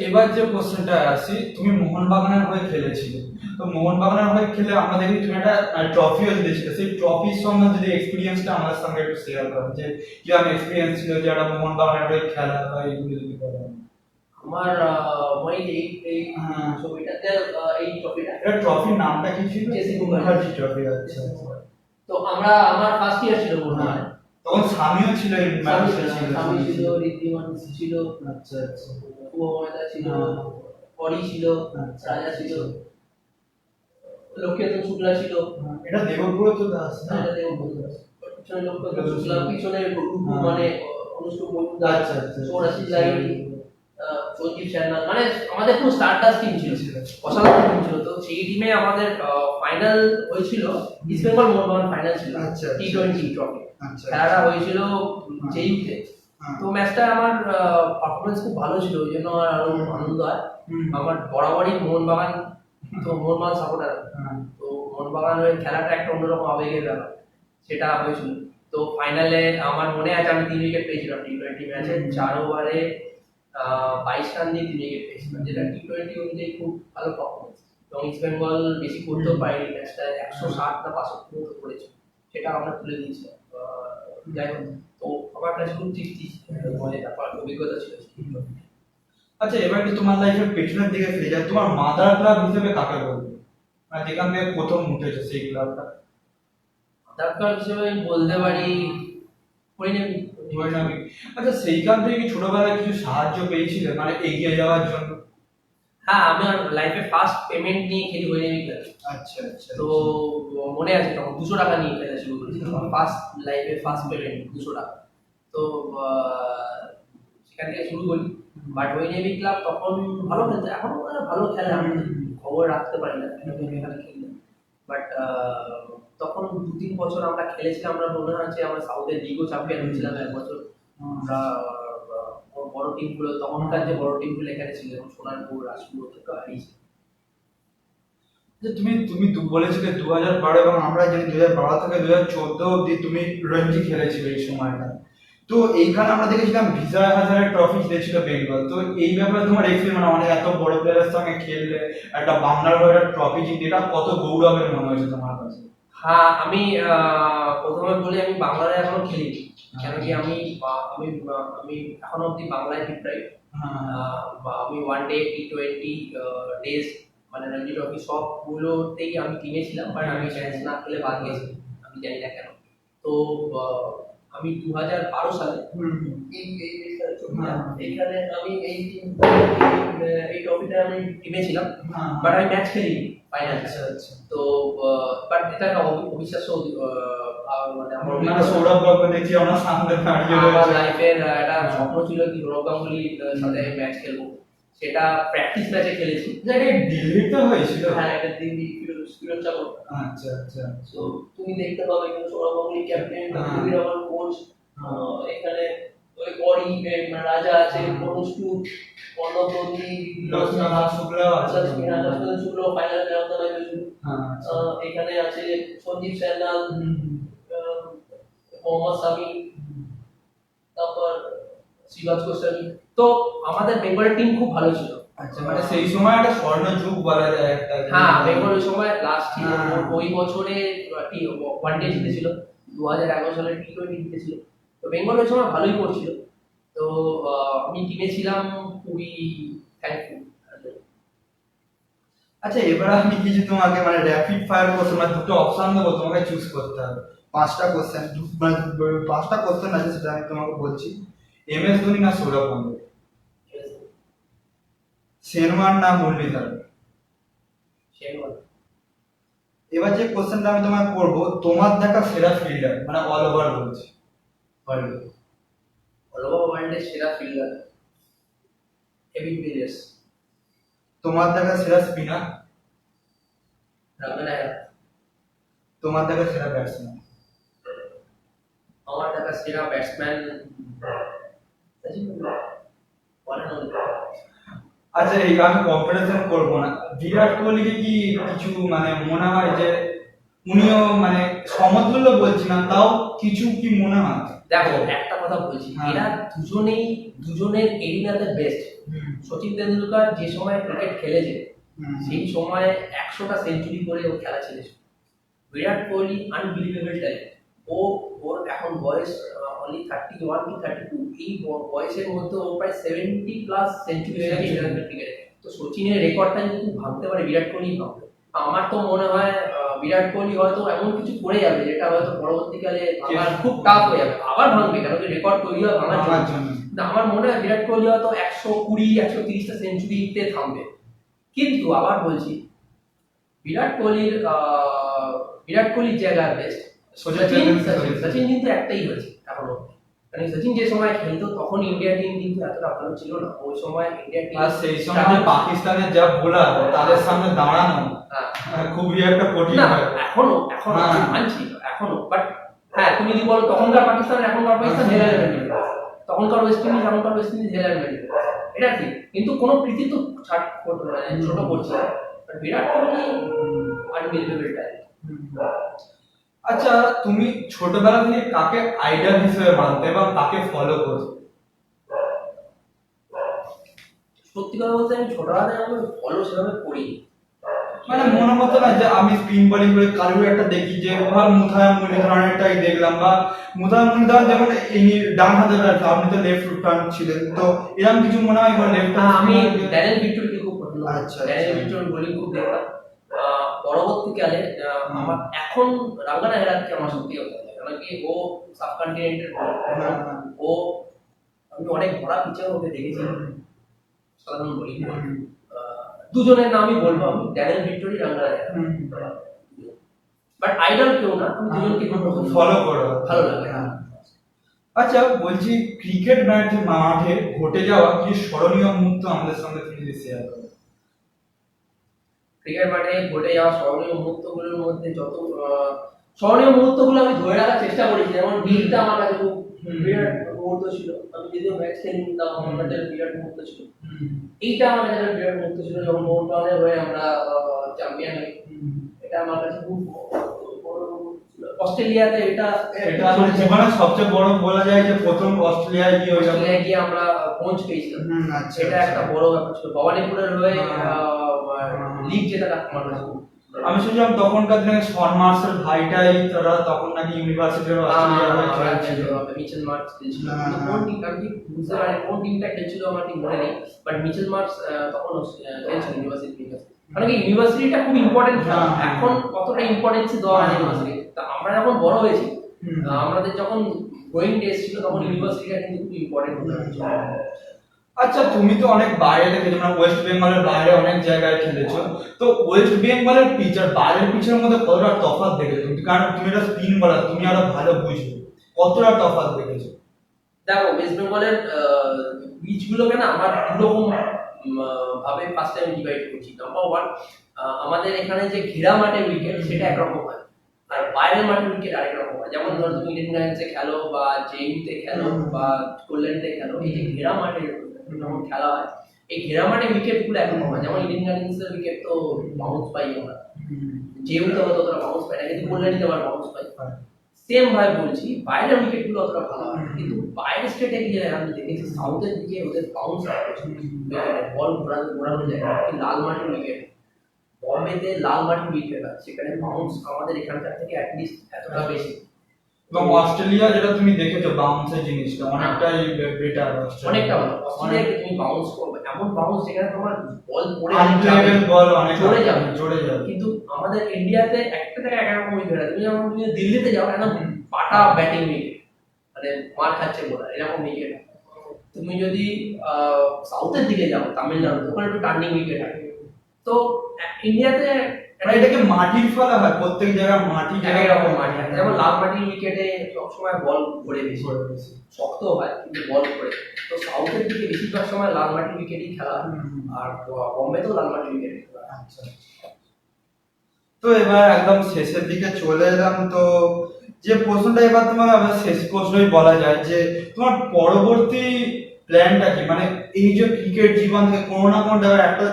এবার যে কোশ্চেনটা আসি, তুমি মোহনবাগানের হয়ে খেলেছিলে, তো মোহনবাগানের হয়ে খেলে আমরা দেখি তুমি একটা ট্রফিও জিতেছিলে, সেই ট্রফির সঙ্গে যদি এক্সপিরিয়েন্সটা আমাদের সঙ্গে একটু শেয়ার করো, যে কি আমি এক্সপিরিয়েন্স ছিল যে একটা মোহনবাগানের হয়ে খেলা বা এইগুলো যদি বলো। আমার ওই এই এই হ্যাঁ। ছবিটাতে এই ট্রফিটা এটা ট্রফির নামটা কি ছিল? JC Mukherjee trophy. আচ্ছা আচ্ছা। তো আমার ফার্স্ট ইয়ার ছিল মোহনবাগানে। তখন স্বামীও ছিল এই স্বামী ম্যাচে ছিল, স্বামী ছিল, ঋদ্ধিমান ছিল, আচ্ছা আচ্ছা। শুভময়দা ছিল, পরি ছিল, আচ্ছা, রাজা ছিল, লক্ষ্মীরতন শুক্লা ছিল। এটা দেবব্রত দাস না? এটা দেবব্রত দাস। পিছনে লক্ষ্মীরতন শুক্লা, পিছনে রূপু হ্যাঁ। মানে অনুষ্ঠুপ মজুমদার, আচ্ছা আচ্ছা। সৌরাশিস লাহিড়ী, সঞ্জীব সান্যাল, মানে আমাদের পুরো স্টারটাস টিম ছিল, অসাধারণ টিম ছিল। তো সেই টিমে আমাদের ফাইনাল হয়েছিল, ইস্ট বেঙ্গল মোহনবাগান ফাইনাল ছিল আচ্ছা, T20 ট্রফি। আচ্ছা। খেলাটা হয়েছিল জেইউতে। তো ম্যাচটা আমার পারফরমেন্স খুব ভালো ছিল, ওই জন্য আমার আরো আনন্দ হয়। আমার বরাবরই মোহনবাগান, তো মোহনবাগান সাপোর্টার, তো মোহনবাগান হয়ে খেলাটা একটা অন্যরকম আবেগের ব্যাপার, সেটা হয়েছিল। তো ফাইনালে আমার মনে আছে আমি 3 উইকেট পেয়েছিলাম T20 ম্যাচে, 4 ওভারে 22 রান দিয়ে 3 উইকেট পেয়েছিলাম, যেটা T20 অনুযায়ী খুব ভালো পারফরমেন্স। এবং ইস্ট বেঙ্গল বেশি করতেও পারেনি, ম্যাচটা 160 না 65 মতো করেছে, সেটা আমরা তুলে দিয়েছিলাম। যাই হোক, তো আমার কাছে খুব তৃপ্তি মনে ব্যাপার, অভিজ্ঞতা ছিল T20। আচ্ছা, এবার কি তোমার লাইফের পেছনের দিকে ফিরে যায়, তোমার মাদার ক্লাব হিসেবে কাকে বলবে, মানে যেখান থেকে প্রথম উঠেছে সেই ক্লাবটা? ডাক্তার হিসেবে আমি বলতে পারি পরিণামী। পরিণামী। আচ্ছা, সেইখান থেকে কি ছোটবেলায় কিছু সাহায্য পেয়েছিলে মানে এগিয়ে যাওয়ার জন্য? হ্যাঁ, আমার লাইফে ফার্স্ট পেমেন্ট নিয়ে খেলি পরিণামী ক্লাবে। আচ্ছা আচ্ছা। তো মনে আছে তখন 200 টাকা নিয়ে খেলা শুরু করেছিলাম, ফার্স্ট লাইফে ফার্স্ট পেমেন্ট 200 টাকা। তো সেখান থেকে শুরু করি। বাট ওই নেভি ক্লাব তখন ভালো খেলছে, এখনো ওরা ভালো খেলে, আমি খবর রাখতে পারি না কেন এখানে খেলতে। বাট তখন 2-3 বছর আমরা খেলেছিলাম, আমরা মনে হচ্ছে আমরা সাউথের লিগও চ্যাম্পিয়ন হয়েছিলাম এক বছর। আমরা বড় টিমগুলো, তখনকার যে বড় টিমগুলো এখানে ছিল, যেমন সোনারপুর, রাজপুর, ওদেরকে হারিয়েছি। যে তুমি তুমি বলেছিলে 2012, এবং আমরা জানি 2012 থেকে 2014 অব্দি তুমি রঞ্জি খেলেছিলে এই সময়টা। তো এইখানে আমরা দেখেছিলাম বিজয় হাজারে ট্রফি জিতেছিল বেঙ্গল। তো এই ব্যাপারে তোমার এক্সপিরিয়েন্স, মানে অনেক এত বড় প্লেয়ারের সঙ্গে খেললে একটা বাংলার হয়ে একটা ট্রফি জিতে, এটা কত গৌরবের মনে হয়েছে তোমার কাছে? হ্যাঁ, আমি প্রথমে বলি আমি বাংলায় এখনো খেলিনি, কেন কি আমি আমি আমি এখনো অব্দি বাংলায় ফিট। আমি ওয়ান ডে T20 ডেজ মানে রঞ্জি ট্রফি সবগুলোতেই আমি টিমে ছিলাম, বাট আমি ম্যাচ না খেলে বাদ গেছি, আমি জানি না কেন। তো আমি 2012 সালে এইখানে আমি এই ট্রফিটা আমি টিমে ছিলাম, বাট আমি ম্যাচ খেলিনি ফাইনাল। তো বাট এটা একটা অবিশ্বাস্য মানে আমার মানে সৌরভ গাঙ্গুলি দেখছি আমরা সামনে দাঁড়িয়ে আমার রয়েছে। লাইফের একটা স্বপ্ন ছিল কি সৌরভ গাঙ্গুলির সাথে ম্যাচ খেলবো, সেটা প্র্যাকটিস ম্যাচে খেলেছি। এটা দিল্লিতে হয়েছিল? হ্যাঁ, এটা দিল্লি ফিরোজ চাকর। আচ্ছা আচ্ছা। তো তুমি দেখতে পাবে কিন্তু সৌরভ গাঙ্গুলি ক্যাপ্টেন, গাঙ্গুলির আমার কোচ, এখানে ওই বড়ি রাজা আছে, অনুষ্ঠুপ, অন্নপ্রদী, লক্ষ্মীনাথ শুক্লা আছে। লক্ষ্মীনাথ শুক্লা ফাইনালে ব্যবধান হয়েছিল। এখানে আছে সঞ্জীব সান্যাল, মোহাম্মদ সামি, তারপর শিবাজ গোস্বামী। তো আমাদের বেঙ্গলের টিম খুব ভালো ছিল। আচ্ছা, মানে সেই সময় একটা স্বর্ণ যুগ বলা যায় একটা। হ্যাঁ, বেঙ্গলের সময় লাস্ট ছিল, ওই বছরে ওয়ান ডে জিতেছিল, 2011 সালে T20 জিতেছিল। তো বেঙ্গল ওই সময় ভালোই করছিল। তো আমি টিমে ছিলাম, খুবই থ্যাঙ্কফুল। আচ্ছা, এবার আমি কিছু তোমাকে মানে র্যাপিড ফায়ার কোশ্চেন, মানে দুটো অপশন দেবো, তোমাকে চুজ করতে হবে। 5টা কোশ্চেন, মানে 5টা কোশ্চেন আছে, সেটা আমি তোমাকে বলছি। MS ধোনি না সৌরভ গাঙ্গুলি? শেনওয়ান না মুরলীধর? এবার যে কোশ্চেনটা আমি তোমাকে করবো, তোমার দেখা সেরা ফিল্ডার, মানে অল ওভার বলছি, ওয়ার্ল্ডের সেরা ফিল্ডার কেভিন পিয়ার্স। তোমার দেখা সেরা স্পিনার? রামনারায়ণ। তোমার দেখা সেরা ব্যাটসম্যান? আমার দেখা সেরা batsman Sachin Tendulkar, one and only। আচ্ছা, এই আমি কম্পারিজন করব না, বিরাট কোহলিকে কি কিছু মানে মনে হয় যে উনিও মানে সমতুল্য বলছি না, তাও কিছু কি মনে হয়? দেখো একটা কথা বলছি, হ্যাঁ। এরা দুজনের এরিনাতে বেস্ট। সচিন তেন্ডুলকর যে সময় ক্রিকেট খেলেছে সেই সময় 100টা সেঞ্চুরি করে ও খেলা ছেড়েছে। Virat Kohli unbelievable talent. ওর এখন বয়স অনলি 31 কি 32, এই বয়সের মধ্যে ও প্রায় 70 প্লাস সেঞ্চুরি হয়ে গেছে ইন্টারন্যাশনাল ক্রিকেটে। তো সচিনের রেকর্ডটা যদি ভাঙতে পারে বিরাট কোহলি ভাঙবে। আমার তো মনে হয় বিরাট কোহলি হয়তো এমন কিছু করে যাবে যেটা হয়তো পরবর্তীকালে ভাঙার খুব টাফ হয়ে যাবে, আবার ভাঙবে, কারণ কি রেকর্ড তৈরি হয় ভাঙার জন্য। না, আমার মনে হয় বিরাট কোহলি হয়তো 120-130টা সেঞ্চুরিতে থামবে। কিন্তু আবার বলছি, বিরাট কোহলির জায়গা বেস্ট সচিন কিন্তু একটাই হয়েছে এখনো। কারণ সচিন যে সময় খেলতো তখন ইন্ডিয়া টিম কিন্তু এতটা ভালো ছিল না। ওই সময় ইন্ডিয়া টিম আর সেই সময় যে পাকিস্তানের যা বোলার তাদের সামনে দাঁড়ানো খুবই একটা কঠিন না, হয়। এখনো আমি মানছি এখনো, বাট হ্যাঁ তুমি যদি বলো তখনকার পাকিস্তান এখনকার পাকিস্তান হেলার মেডিকেল, তখনকার ওয়েস্ট ইন্ডিজ এখনকার ওয়েস্ট ইন্ডিজ হেলার মেডিকেল, এটা ঠিক। কিন্তু কোনো কৃতিত্ব ছোট করছে না। But Virat Kohli unbelievable talent. আচ্ছা, তুমি ছোটবেলা থেকে কাকে আইডল হিসেবে মানতে এবং কাকে ফলো করতে? সত্যি কথা বলতে আমি ছোটবেলা থেকে আমি ফলো সেভাবে করি, মানে মনে হতো না যে আমি স্পিন বোলিং করে কারোর একটা দেখি যে ধর মুথায় মুরলীধরনেরটাই দেখলাম, বা মুথায় মুরলীধরন যেমন ইনি ডান হাতে ব্যাটসম্যান, আপনি তো লেফট হ্যান্ড ছিলেন, তো এরকম কিছু মনে হয় বা লেফট আমি ড্যানিয়েল ভিক্টরকে খুব পছন্দ করি। আচ্ছা, ড্যানিয়েল ভিক্টর বোলিং খুব দেখতাম। পরবর্তীকালে আমার এখন রাঙ্গানা হেরাতকে আমার সত্যি কথা লাগে, কারণ কি ও সাবকন্টিনেন্টের ও আমি অনেক বড় পিচেও ওকে দেখেছি সাধারণ বোলিং। দুজনের নামই বলবো আমি, Daniel victory, Rangana Herat. But idol কেউ না, আমি দুজনকে খুব ফলো করো, ভালো লাগে। আচ্ছা বলছি, ক্রিকেট মাঠে ঘটে যাওয়া কিছু স্মরণীয় মুহূর্ত আমাদের সঙ্গে তুমি শেয়ার করো। ক্রিকেট মাঠে ঘটে যাওয়া স্মরণীয় মুহূর্তগুলোর মধ্যে স্মরণীয় মুহূর্তগুলো আমি ধরে রাখার চেষ্টা করেছি। যেমন ডিলটা আমার কাছে খুব বিরাট মুহূর্ত ছিল, আমি যদিও ম্যাচ খেলিনি তাও আমার কাছে বিরাট মুহূর্ত ছিল। এইটা আমার কাছে বিরাট মুহূর্ত ছিল যখন মোহনবাগানের হয়ে আমরা চ্যাম্পিয়ন হই। এটা আমার কাছে খুব অস্ট্রেলিয়াতে এটা আমার জীবনের সবচেয়ে বড় বলা যায় যে প্রথম অস্ট্রেলিয়ায় গিয়ে আমরা পৌঁছ পেয়েছিলাম। এটা একটা বড় ব্যাপার ছিল। ভবানীপুরের হয়ে লিগ জেতাটা আমার কাছে আমি শুনলাম তখনকার দিনে শন মার্সের ভাইটাই তারা তখন নাকি ইউনিভার্সিটির মিচেল মার্কস খেলছিল। কোন টিম আমি বুঝতে পারি কোন টিমটা খেলছিল আমার ঠিক মনে নেই, বাট মিচেল মার্কস তখন খেলছিল ইউনিভার্সিটি। কারণ কি ইউনিভার্সিটিটা খুব ইম্পর্টেন্ট, এখন কতটা ইম্পর্টেন্স দেওয়া হয় ইউনিভার্সিটি। তা আমরা যখন বড় হয়েছি, আমাদের যখন গোয়িং ডেজ ছিল তখন ইউনিভার্সিটিটা কিন্তু খুব ইম্পর্টেন্ট হতো। আচ্ছা, তুমি তো অনেক বাইরে খেলেছো, মানে ওয়েস্ট বেঙ্গলের বাইরে অনেক জায়গায় খেলেছো, তো ওয়েস্ট বেঙ্গলের পিচ আর বাইরের পিচের মধ্যে কতটা তফাৎ দেখেছো? কারণ তুমি একটা স্পিন বলার, তুমি আরো ভালো বুঝবে, কতটা তফাৎ দেখেছো? দেখো ওয়েস্ট বেঙ্গলের পিচগুলোকে না আমার দুরকম ভাবে ফার্স্ট টাইম ডিভাইড করছি। নাম্বার ওয়ান, আমাদের এখানে যে ঘেরা মাঠের উইকেট সেটা একরকম হয়, আর বাইরের মাঠের উইকেট আরেক রকম হয়। যেমন ধরো তুমি ইডেন গার্ডেন্সে খেলো বা জেইউতে খেলো বা কল্যাণীতে খেলো, এই যে ঘেরা মাঠের যখন খেলা হয় এই ঘেরা মাঠের উইকেট গুলো একরকম হয়। যেমন ইডেন গার্ডেন্সের উইকেট তো বাউন্স পাই আমরা, জেইউতে হয়তো অতটা বাউন্স পাই না, কিন্তু কল্যাণীতে আবার বাউন্স পাই। সেম ভাবে বলছি বাইরের উইকেট গুলো অতটা ভালো হয়, কিন্তু বাইরের স্টেটে গিয়ে আমি দেখেছি সাউথের দিকে ওদের বাউন্স বল ঘোরানো যায়। লাল মাটির উইকেট, বম্বেতে লাল মাটির উইকেট আছে, সেখানে বাউন্স আমাদের এখানকার থেকে অ্যাটলিস্ট এতটা বেশি। এবং অস্ট্রেলিয়া যেটা তুমি দেখেছো বাউন্সের জিনিসটা অনেকটাই বেটার, অনেকটা ভালো। অস্ট্রেলিয়াতে তুমি বাউন্স করবে, এমন বাউন্স যেখানে তোমার বল পড়ে আনপ্লেয়েবল বল অনেক জোরে যাবে। কিন্তু আমাদের ইন্ডিয়াতে একটা থেকে একরকম উইকেট আছে। তুমি যেমন তুমি দিল্লিতে যাও একদম পাটা ব্যাটিং উইকেট, মানে মার খাচ্ছে বোলার, এরকম উইকেট। তুমি যদি সাউথের দিকে যাও তামিলনাড়ু, ওখানে একটু টার্নিং উইকেট আছে। তো ইন্ডিয়াতে এটাকে মাটির ফলা হয়, প্রত্যেক জায়গায় মাটি জায়গায় এরকম মাটি আছে। যেমন লাল মাটির উইকেটে সবসময় বল ঘুরে বেশি শক্ত হয় কিন্তু বল ঘুরে। তো সাউথের দিকে বেশিরভাগ সময় লাল মাটির উইকেটই খেলা হয়, আর বম্বেতেও লাল মাটির উইকেট খেলা হয়। আচ্ছা, তো তো এবার একদম শেষের দিকে চলে এলাম, তো যে প্রশ্নটা এবার তোমাকে আমার শেষ প্রশ্নই বলা যায় যে তোমার পরবর্তী প্ল্যানটা কি, মানে এই যে ক্রিকেট জীবন থেকে কোনো না কোনো জায়গায় একটা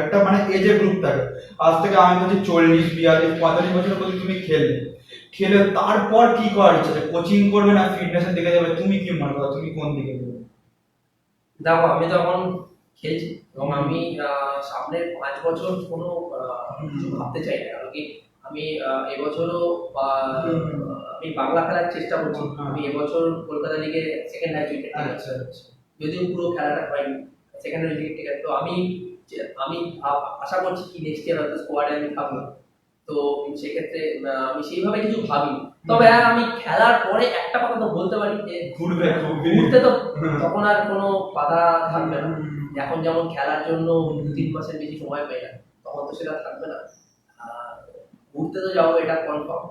একটা মানে এজে গ্রুপ থাকে, আজ থেকে আমি বলছি 40, 42, 45 বছর পর্যন্ত তুমি খেলবে, খেলে তারপর কি করার ইচ্ছা, কোচিং করবে না ফিটনেসের দিকে যাবে, তুমি কি মনে করো, তুমি কোন দিকে যাবে? দেখো আমি তো এখন খেলছি এবং আমি সামনের 5 বছর কোনো কিছু ভাবতে চাই না, কারণ কি আমি এবছরও আমি বাংলা খেলার চেষ্টা করছি। আমি এবছর কলকাতা লিগে সেকেন্ড হ্যাচ উইকেট আচ্ছা আচ্ছা। যদিও পুরো খেলাটা হয়নি, সেকেন্ড উইকেট টেকার। তো আমি আশা করছি কি নেক্সট ইয়ার হয়তো স্কোয়াডে আমি থাকবো। তো সেক্ষেত্রে আমি সেইভাবে কিছু ভাবি। তবে হ্যাঁ, আমি খেলার পরে একটা কথা তো বলতে পারি যে ঘুরবে ঘুরতে তো তখন আর কোনো বাধা থাকবে না। এখন যেমন খেলার জন্য 2-3 মাসের বেশি সময় পাই না, তখন তো সেটা থাকবে না। আর ঘুরতে তো যাবো, এটা কনফার্ম।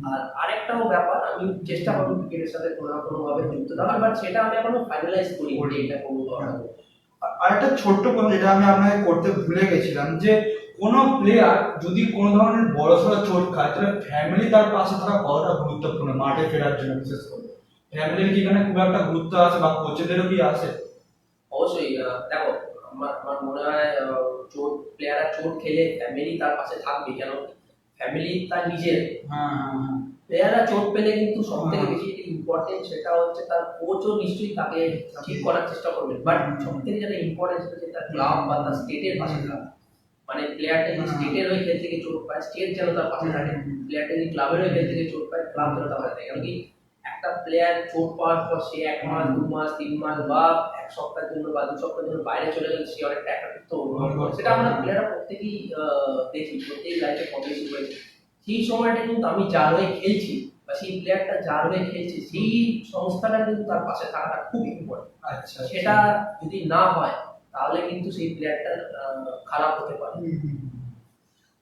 আর আরেকটাও ব্যাপার, আমি চেষ্টা করবো ক্রিকেটের সাথে কোনো না কোনো ভাবে যুক্ত থাকার, বাট সেটা আমি এখনো ফাইনালাইজ করি যে এটা করবো বা না করবো। আর একটা ছোট্ট কথা যেটা আমি আপনাকে করতে ভুলে গেছিলাম, যে কোনো প্লেয়ার যদি কোনো ধরনের বড়সড় চোট খায় তাহলে ফ্যামিলি তার পাশে থাকা কতটা গুরুত্বপূর্ণ মাঠে ফেরার জন্য, বিশেষ করে ফ্যামিলির কি এখানে খুব একটা গুরুত্ব আছে বা কোচেদেরও কি আছে? অবশ্যই দেখো, আমার আমার মনে হয় প্লেয়াররা চোট খেলে ফ্যামিলি তার পাশে থাকবে, কেন ফ্যামিলি তার নিজের। হ্যাঁ হ্যাঁ হ্যাঁ। প্লেয়াররা চোট পেলে কিন্তু সব থেকে বেশি ইম্পর্টেন্ট সেটা হচ্ছে তার কোচও নিশ্চয়ই তাকে ঠিক করার চেষ্টা করবে, বাট সব থেকে যেটা ইম্পর্টেন্ট সেটা হচ্ছে তার ক্লাব বা তার স্টেটের পাশে থাকা। মানে প্লেয়ারটা যদি স্টেটের হয়ে খেলতে গিয়ে চোট পায়, স্টেট যেন তার পাশে থাকে। প্লেয়ারটা যদি ক্লাবের হয়ে খেলতে গিয়ে চোট পায়, ক্লাব যেন তার পাশে থাকে। কারণ কি একটা প্লেয়ার চোট পাওয়ার পর সে 1 মাস 2 মাস 3 মাস বা 1 সপ্তাহের জন্য বা 2 সপ্তাহের জন্য বাইরে চলে গেলে সে অনেকটা একাকিত্ব অনুভব করে। সেটা আমরা প্লেয়াররা প্রত্যেকেই দেখি, প্রত্যেক লাইফে কম বেশি হয়েছে। সেই সময়টা কিন্তু আমি যার হয়ে খেলছি বা সেই প্লেয়ারটা যার হয়ে খেলছে, সেই সংস্থাটা কিন্তু তার পাশে থাকাটা খুব ইম্পর্টেন্ট। আচ্ছা সেটা যদি না হয় তাহলে কিন্তু সেই প্লেয়ারটা খারাপ হতে পারে।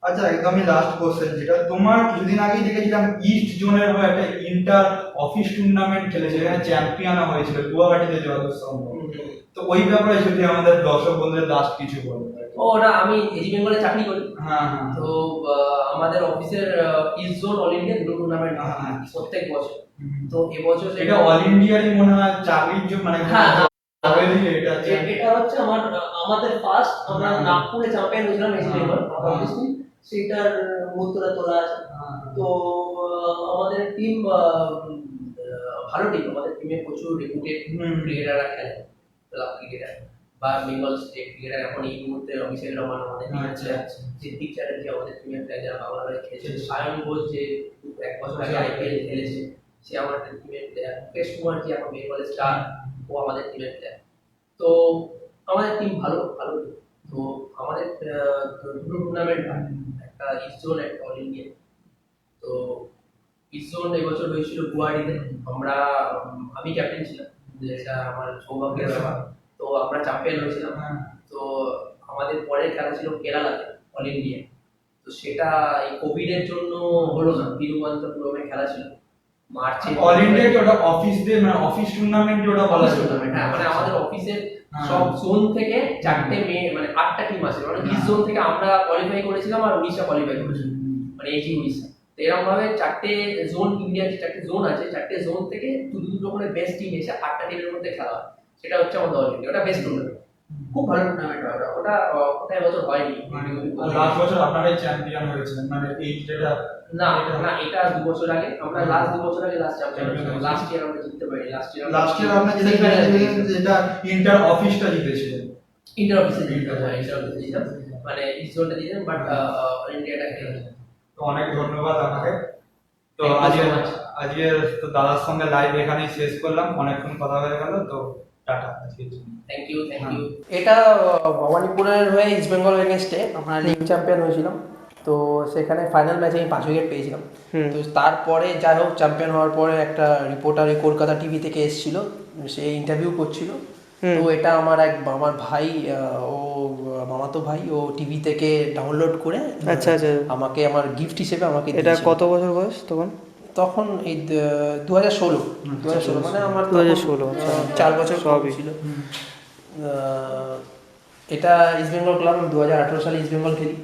আচ্ছা, একদমই লাস্ট কোশ্চেন, যেটা তোমার কিছুদিন আগেই দেখেছিলাম ইস্ট জোনের হয়ে একটা ইন্টার অফিস টুর্নামেন্ট খেলেছে, যেখানে চ্যাম্পিয়ন হয়েছিল গুয়াহাটিতে যতদূর সম্ভব। তো ওই ব্যাপারে যদি আমাদের দর্শক বন্ধুদের লাস্ট কিছু বলো। ওটা আমি ইস্ট বেঙ্গলে চাকরি করি। হ্যাঁ হ্যাঁ। তো আমাদের অফিসের ইস্ট জোন অল ইন্ডিয়া দুটো টুর্নামেন্ট হ্যাঁ। প্রত্যেক বছর। তো এবছর এটা অল ইন্ডিয়ারই মনে হয় চাকরির জন্য, মানে হ্যাঁ, এটা হচ্ছে আমাদের ফার্স্ট আমরা নাগপুরে চ্যাম্পিয়ন হয়েছিলাম ইস্ট বেঙ্গল, সেটার মুহূর্তটা তোলা আছে। তো আমাদের টিম ভালো টিম, আমাদের টিমে প্রচুর রেপুটেড ক্রিকেটাররা খেলে, ক্লাব ক্রিকেটার বা বেঙ্গল স্টেট ক্রিকেটার। এখন এই মুহূর্তে অভিষেক রহমান আমাদের টিমে আছে, সিদ্দিক চ্যাটার্জি আমাদের টিমের প্লেয়ার যারা বাংলাদেশে খেলছে, সায়ন ঘোষ যে 1 বছর আগে আইপিএল খেলেছে সে আমাদের টিমের প্লেয়ার, মুকেশ কুমার জি এখন বেঙ্গলের স্টার, ও আমাদের টিমের প্লেয়ার। তো আমাদের টিম ভালো ভালো। তো আমাদের দুটো টুর্নামেন্ট, একটা ইস্ট জোন একটা অল ইন্ডিয়া। তো ইস্ট জোন এবছর হয়েছিল গুয়াহাটিতে। আমি ক্যাপ্টেন ছিলাম, যেটা আমার সৌভাগ্যের ব্যাপার। তো আমরা চ্যাম্পিয়ন হয়েছিলাম। তো আমাদের পরের খেলা ছিল কেরালাতে অল ইন্ডিয়া। তো সেটা এই কোভিড এর জন্য হলো না, তিরুবনন্তপুরমে খেলা ছিল মার্চে। অল ইন্ডিয়া কি ওটা অফিস দিয়ে, মানে অফিস টুর্নামেন্ট ওটা বলা যায়? হ্যাঁ, মানে আমাদের অফিসের সব জোন থেকে 4টে মানে 8টা টিম আছে। মানে ইস্ট জোন থেকে আমরা কোয়ালিফাই করেছিলাম আর উড়িষ্যা কোয়ালিফাই করেছিল, মানে এজি উড়িষ্যা। তো এরকম ভাবে 4টে জোন, ইন্ডিয়ার 4টে জোন আছে, 4টে জোন থেকে দুটো করে বেস্ট টিম এসে 8টা টিমের মধ্যে খেলা হয়। সেটা হচ্ছে আমাদের অল ইন্ডিয়া, ওটা বেস্ট টুর্নামেন্ট, খুব ভালো টুর্নামেন্ট হয় ওটা। ওটা এবছর হয়নি, লাস্ট বছর আপনারাই চ্যাম্পিয়ন হয়েছিলেন, মানে এই যেটা না না, এটা 2 বছর আগে আমরা লাস্ট 2 বছর আগে লাস্ট চ্যাম্পিয়ন হয়েছিলাম। লাস্ট ইয়ার আমরা জিততে পারি, লাস্ট ইয়ার আমরা যেটা ইন্টার অফিসটা জিতেছিলেন। ইন্টার অফিসে জিতলাম, মানে ইস্ট জোনটা জিতলাম, বাট ইন্ডিয়াটা খেলেছে। তো অনেক ধন্যবাদ আপনাকে। তো Thank you so much. আজকে তো দাদার সঙ্গে লাইভ এখানেই শেষ করলাম, অনেকক্ষণ কথা হয়ে গেল, তো টাটা আজকের জন্য। Thank you. এটা ভবানীপুরের হয়ে ইস্ট বেঙ্গল এগেনস্টে আমরা লিগ চ্যাম্পিয়ন হয়েছিলাম। তো সেখানে ফাইনাল ম্যাচে আমি 5 উইকেট পেয়েছিলাম। তো তারপরে যাই হোক, চ্যাম্পিয়ন হওয়ার পরে একটা রিপোর্টার এই কলকাতা টিভি থেকে এসেছিল, সে ইন্টারভিউ করছিল। তো এটা আমার ভাই, ও মামাতো ভাই, ও টিভি থেকে ডাউনলোড করে আচ্ছা আচ্ছা আমাকে আমার গিফট হিসেবে আমাকে এটা কত বছর বয়স তখন? তখন এই 2016 মানে আমার 2016, আচ্ছা 4 বছর সবই ছিল। এটা ইস্ট বেঙ্গল ক্লাব, 2018 সালে ইস্ট বেঙ্গল খেলি।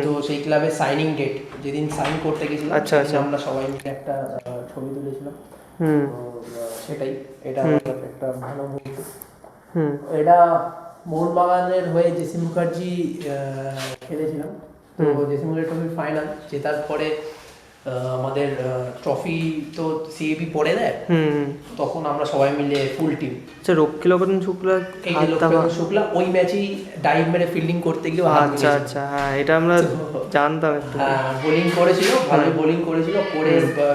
তো সেই ক্লাবের সাইনিং ডেট যেদিন সাইন করতে গেছিলাম আচ্ছা, সেদিন আচ্ছা। আমরা সবাই মিলে একটা ছবি তুলেছিলাম। হুম তো সেটাই, এটা আমাদের একটা ভালো মুহূর্ত। হুম এটা মোহনবাগানের হয়ে জেসি মুখার্জি খেলেছিলাম। তো জেসি মুখার্জি ট্রফির ফাইনাল জেতার পরে আমাদের ট্রফি তো সিএবি পড়ে দেয়, হুম তখন আমরা সবাই মিলে ফুল টিম, আচ্ছা, রক্ষীলবন শুক্লা এই যে লক্ষ্মীকান্ত শুক্লা ওই ম্যাচেই ডাইভ মেরে ফিল্ডিং করতে গিয়ে হাত আচ্ছা ভেঙেছিল। আচ্ছা, হ্যাঁ এটা আমরা জানতাম একটু। বোলিং করেছিল, ভালো বোলিং করেছিল, করে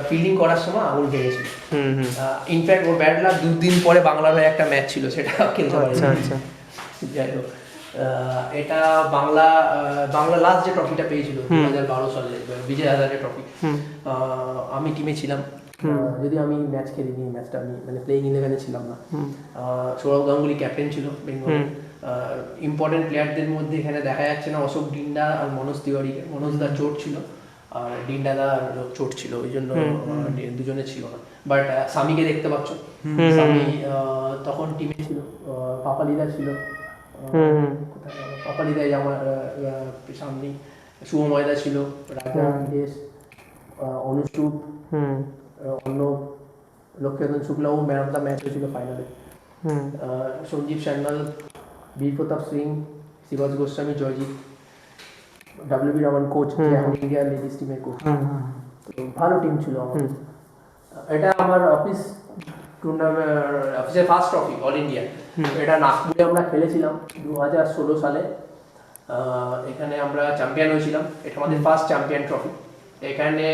ফিল্ডিং করার সময় আঙুল ভেঙেছিল। হুম হুম ইনফ্যাক্ট ওর ব্যাড লাক 2 দিন পরে বাংলার হয়ে একটা ম্যাচ ছিল, সেটা খেলতে পারেনি। আচ্ছা আচ্ছা যাই হোক, এটা বাংলা লাস্ট যে ট্রফিটা পেয়েছিল 2012 সালে, বিজয় হাজারে ট্রফি, আমি টিমে ছিলাম। যদি আমি ম্যাচ খেলিনি, ম্যাচটা আমি মানে প্লেইং 11-এ ছিলাম না। সৌরভ গাঙ্গুলি ক্যাপ্টেন ছিল বেঙ্গলের। ইম্পর্টেন্ট প্লেয়ারদের মধ্যে এখানে দেখা যাচ্ছে না অশোক ডিন্ডা আর মনোজ তিওয়ারি। মনোজ দা চোট ছিল আর ডিন্ডা দা চোট ছিল, ওই জন্য দুজনে ছিল না। বাট সামিকে দেখতে পাচ্ছ, সামি তখন টিমে ছিল। পাপালিদা ছিল, কোথায় গেল? পাপালিদাই আমার সামনে, শুভময়দা ছিল, রাজা দেশ, অনুষ্ঠুপ, অন্য লক্ষ্মীকান্ত শুক্লাও ম্যান অফ দ্য ম্যাচ হয়েছিল ফাইনালে। সঞ্জীব সান্যাল, বীর প্রতাপ সিং, শিবাজ গোস্বামী, জয়জিৎ, ডাব্লিউবি রমন কোচ, এখন ইন্ডিয়া লেডিস টিমের কোচ। তো ভালো টিম ছিল আমাদের। এটা আমার অফিসের ফার্স্ট ট্রফি অল ইন্ডিয়া। এটা নাগপুরে আমরা খেলেছিলাম 2016 সালে। এখানে আমরা চ্যাম্পিয়ন হয়েছিলাম, এটা আমাদের ফার্স্ট চ্যাম্পিয়ন ট্রফি। এখানে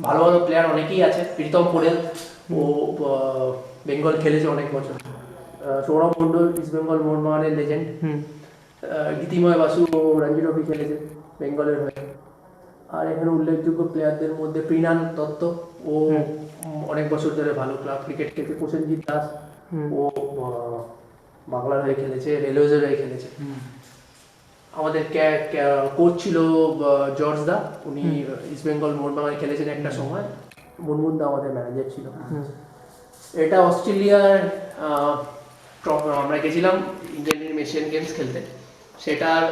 ভালো ভালো প্লেয়ার অনেকেই আছে। প্রীতম পোড়েল, ও বেঙ্গল খেলেছে অনেক বছর। সৌরভ মণ্ডল, ইস্ট বেঙ্গল মোহনবাগানের লেজেন্ড। গীতিময় বাসু, ও রঞ্জি ট্রফি খেলেছে বেঙ্গলের হয়ে। আর এখানে উল্লেখযোগ্য প্লেয়ারদের মধ্যে প্রীণান দত্ত, ও অনেক বছর ধরে ভালো ক্লাব ক্রিকেট খেলছে। প্রসেনজিৎ দাস, ও বাংলার হয়ে খেলেছে, রেলওয়েজের হয়ে খেলেছে। আমাদের কোচ ছিল জর্জ দা, উনি ইস্ট বেঙ্গল মোহনবাগানে খেলেছেন একটা সময়। মুনমুন দা আমাদের ম্যানেজার ছিল। এটা অস্ট্রেলিয়ার আমরা গেছিলাম ইন্ডিয়ান এশিয়ান গেমস খেলতে, সেটার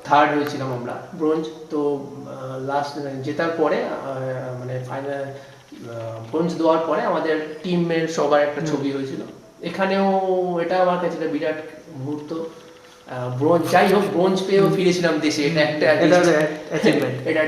থার্ড হয়েছিলাম আমরা, ব্রোঞ্জ। তো লাস্ট জেতার পরে মানে ফাইনাল ব্রোঞ্জ দেওয়ার পরে আমাদের টিমের সবার একটা ছবি হয়েছিল এখানেও। এটা আমার কাছে একটা বিরাট মুহূর্ত। ব্রোঞ্জ, যাই হোক ব্রোঞ্জ পেয়েও ফিরেছিলাম দেশে, এটা একটা অ্যাচিভমেন্ট। এটা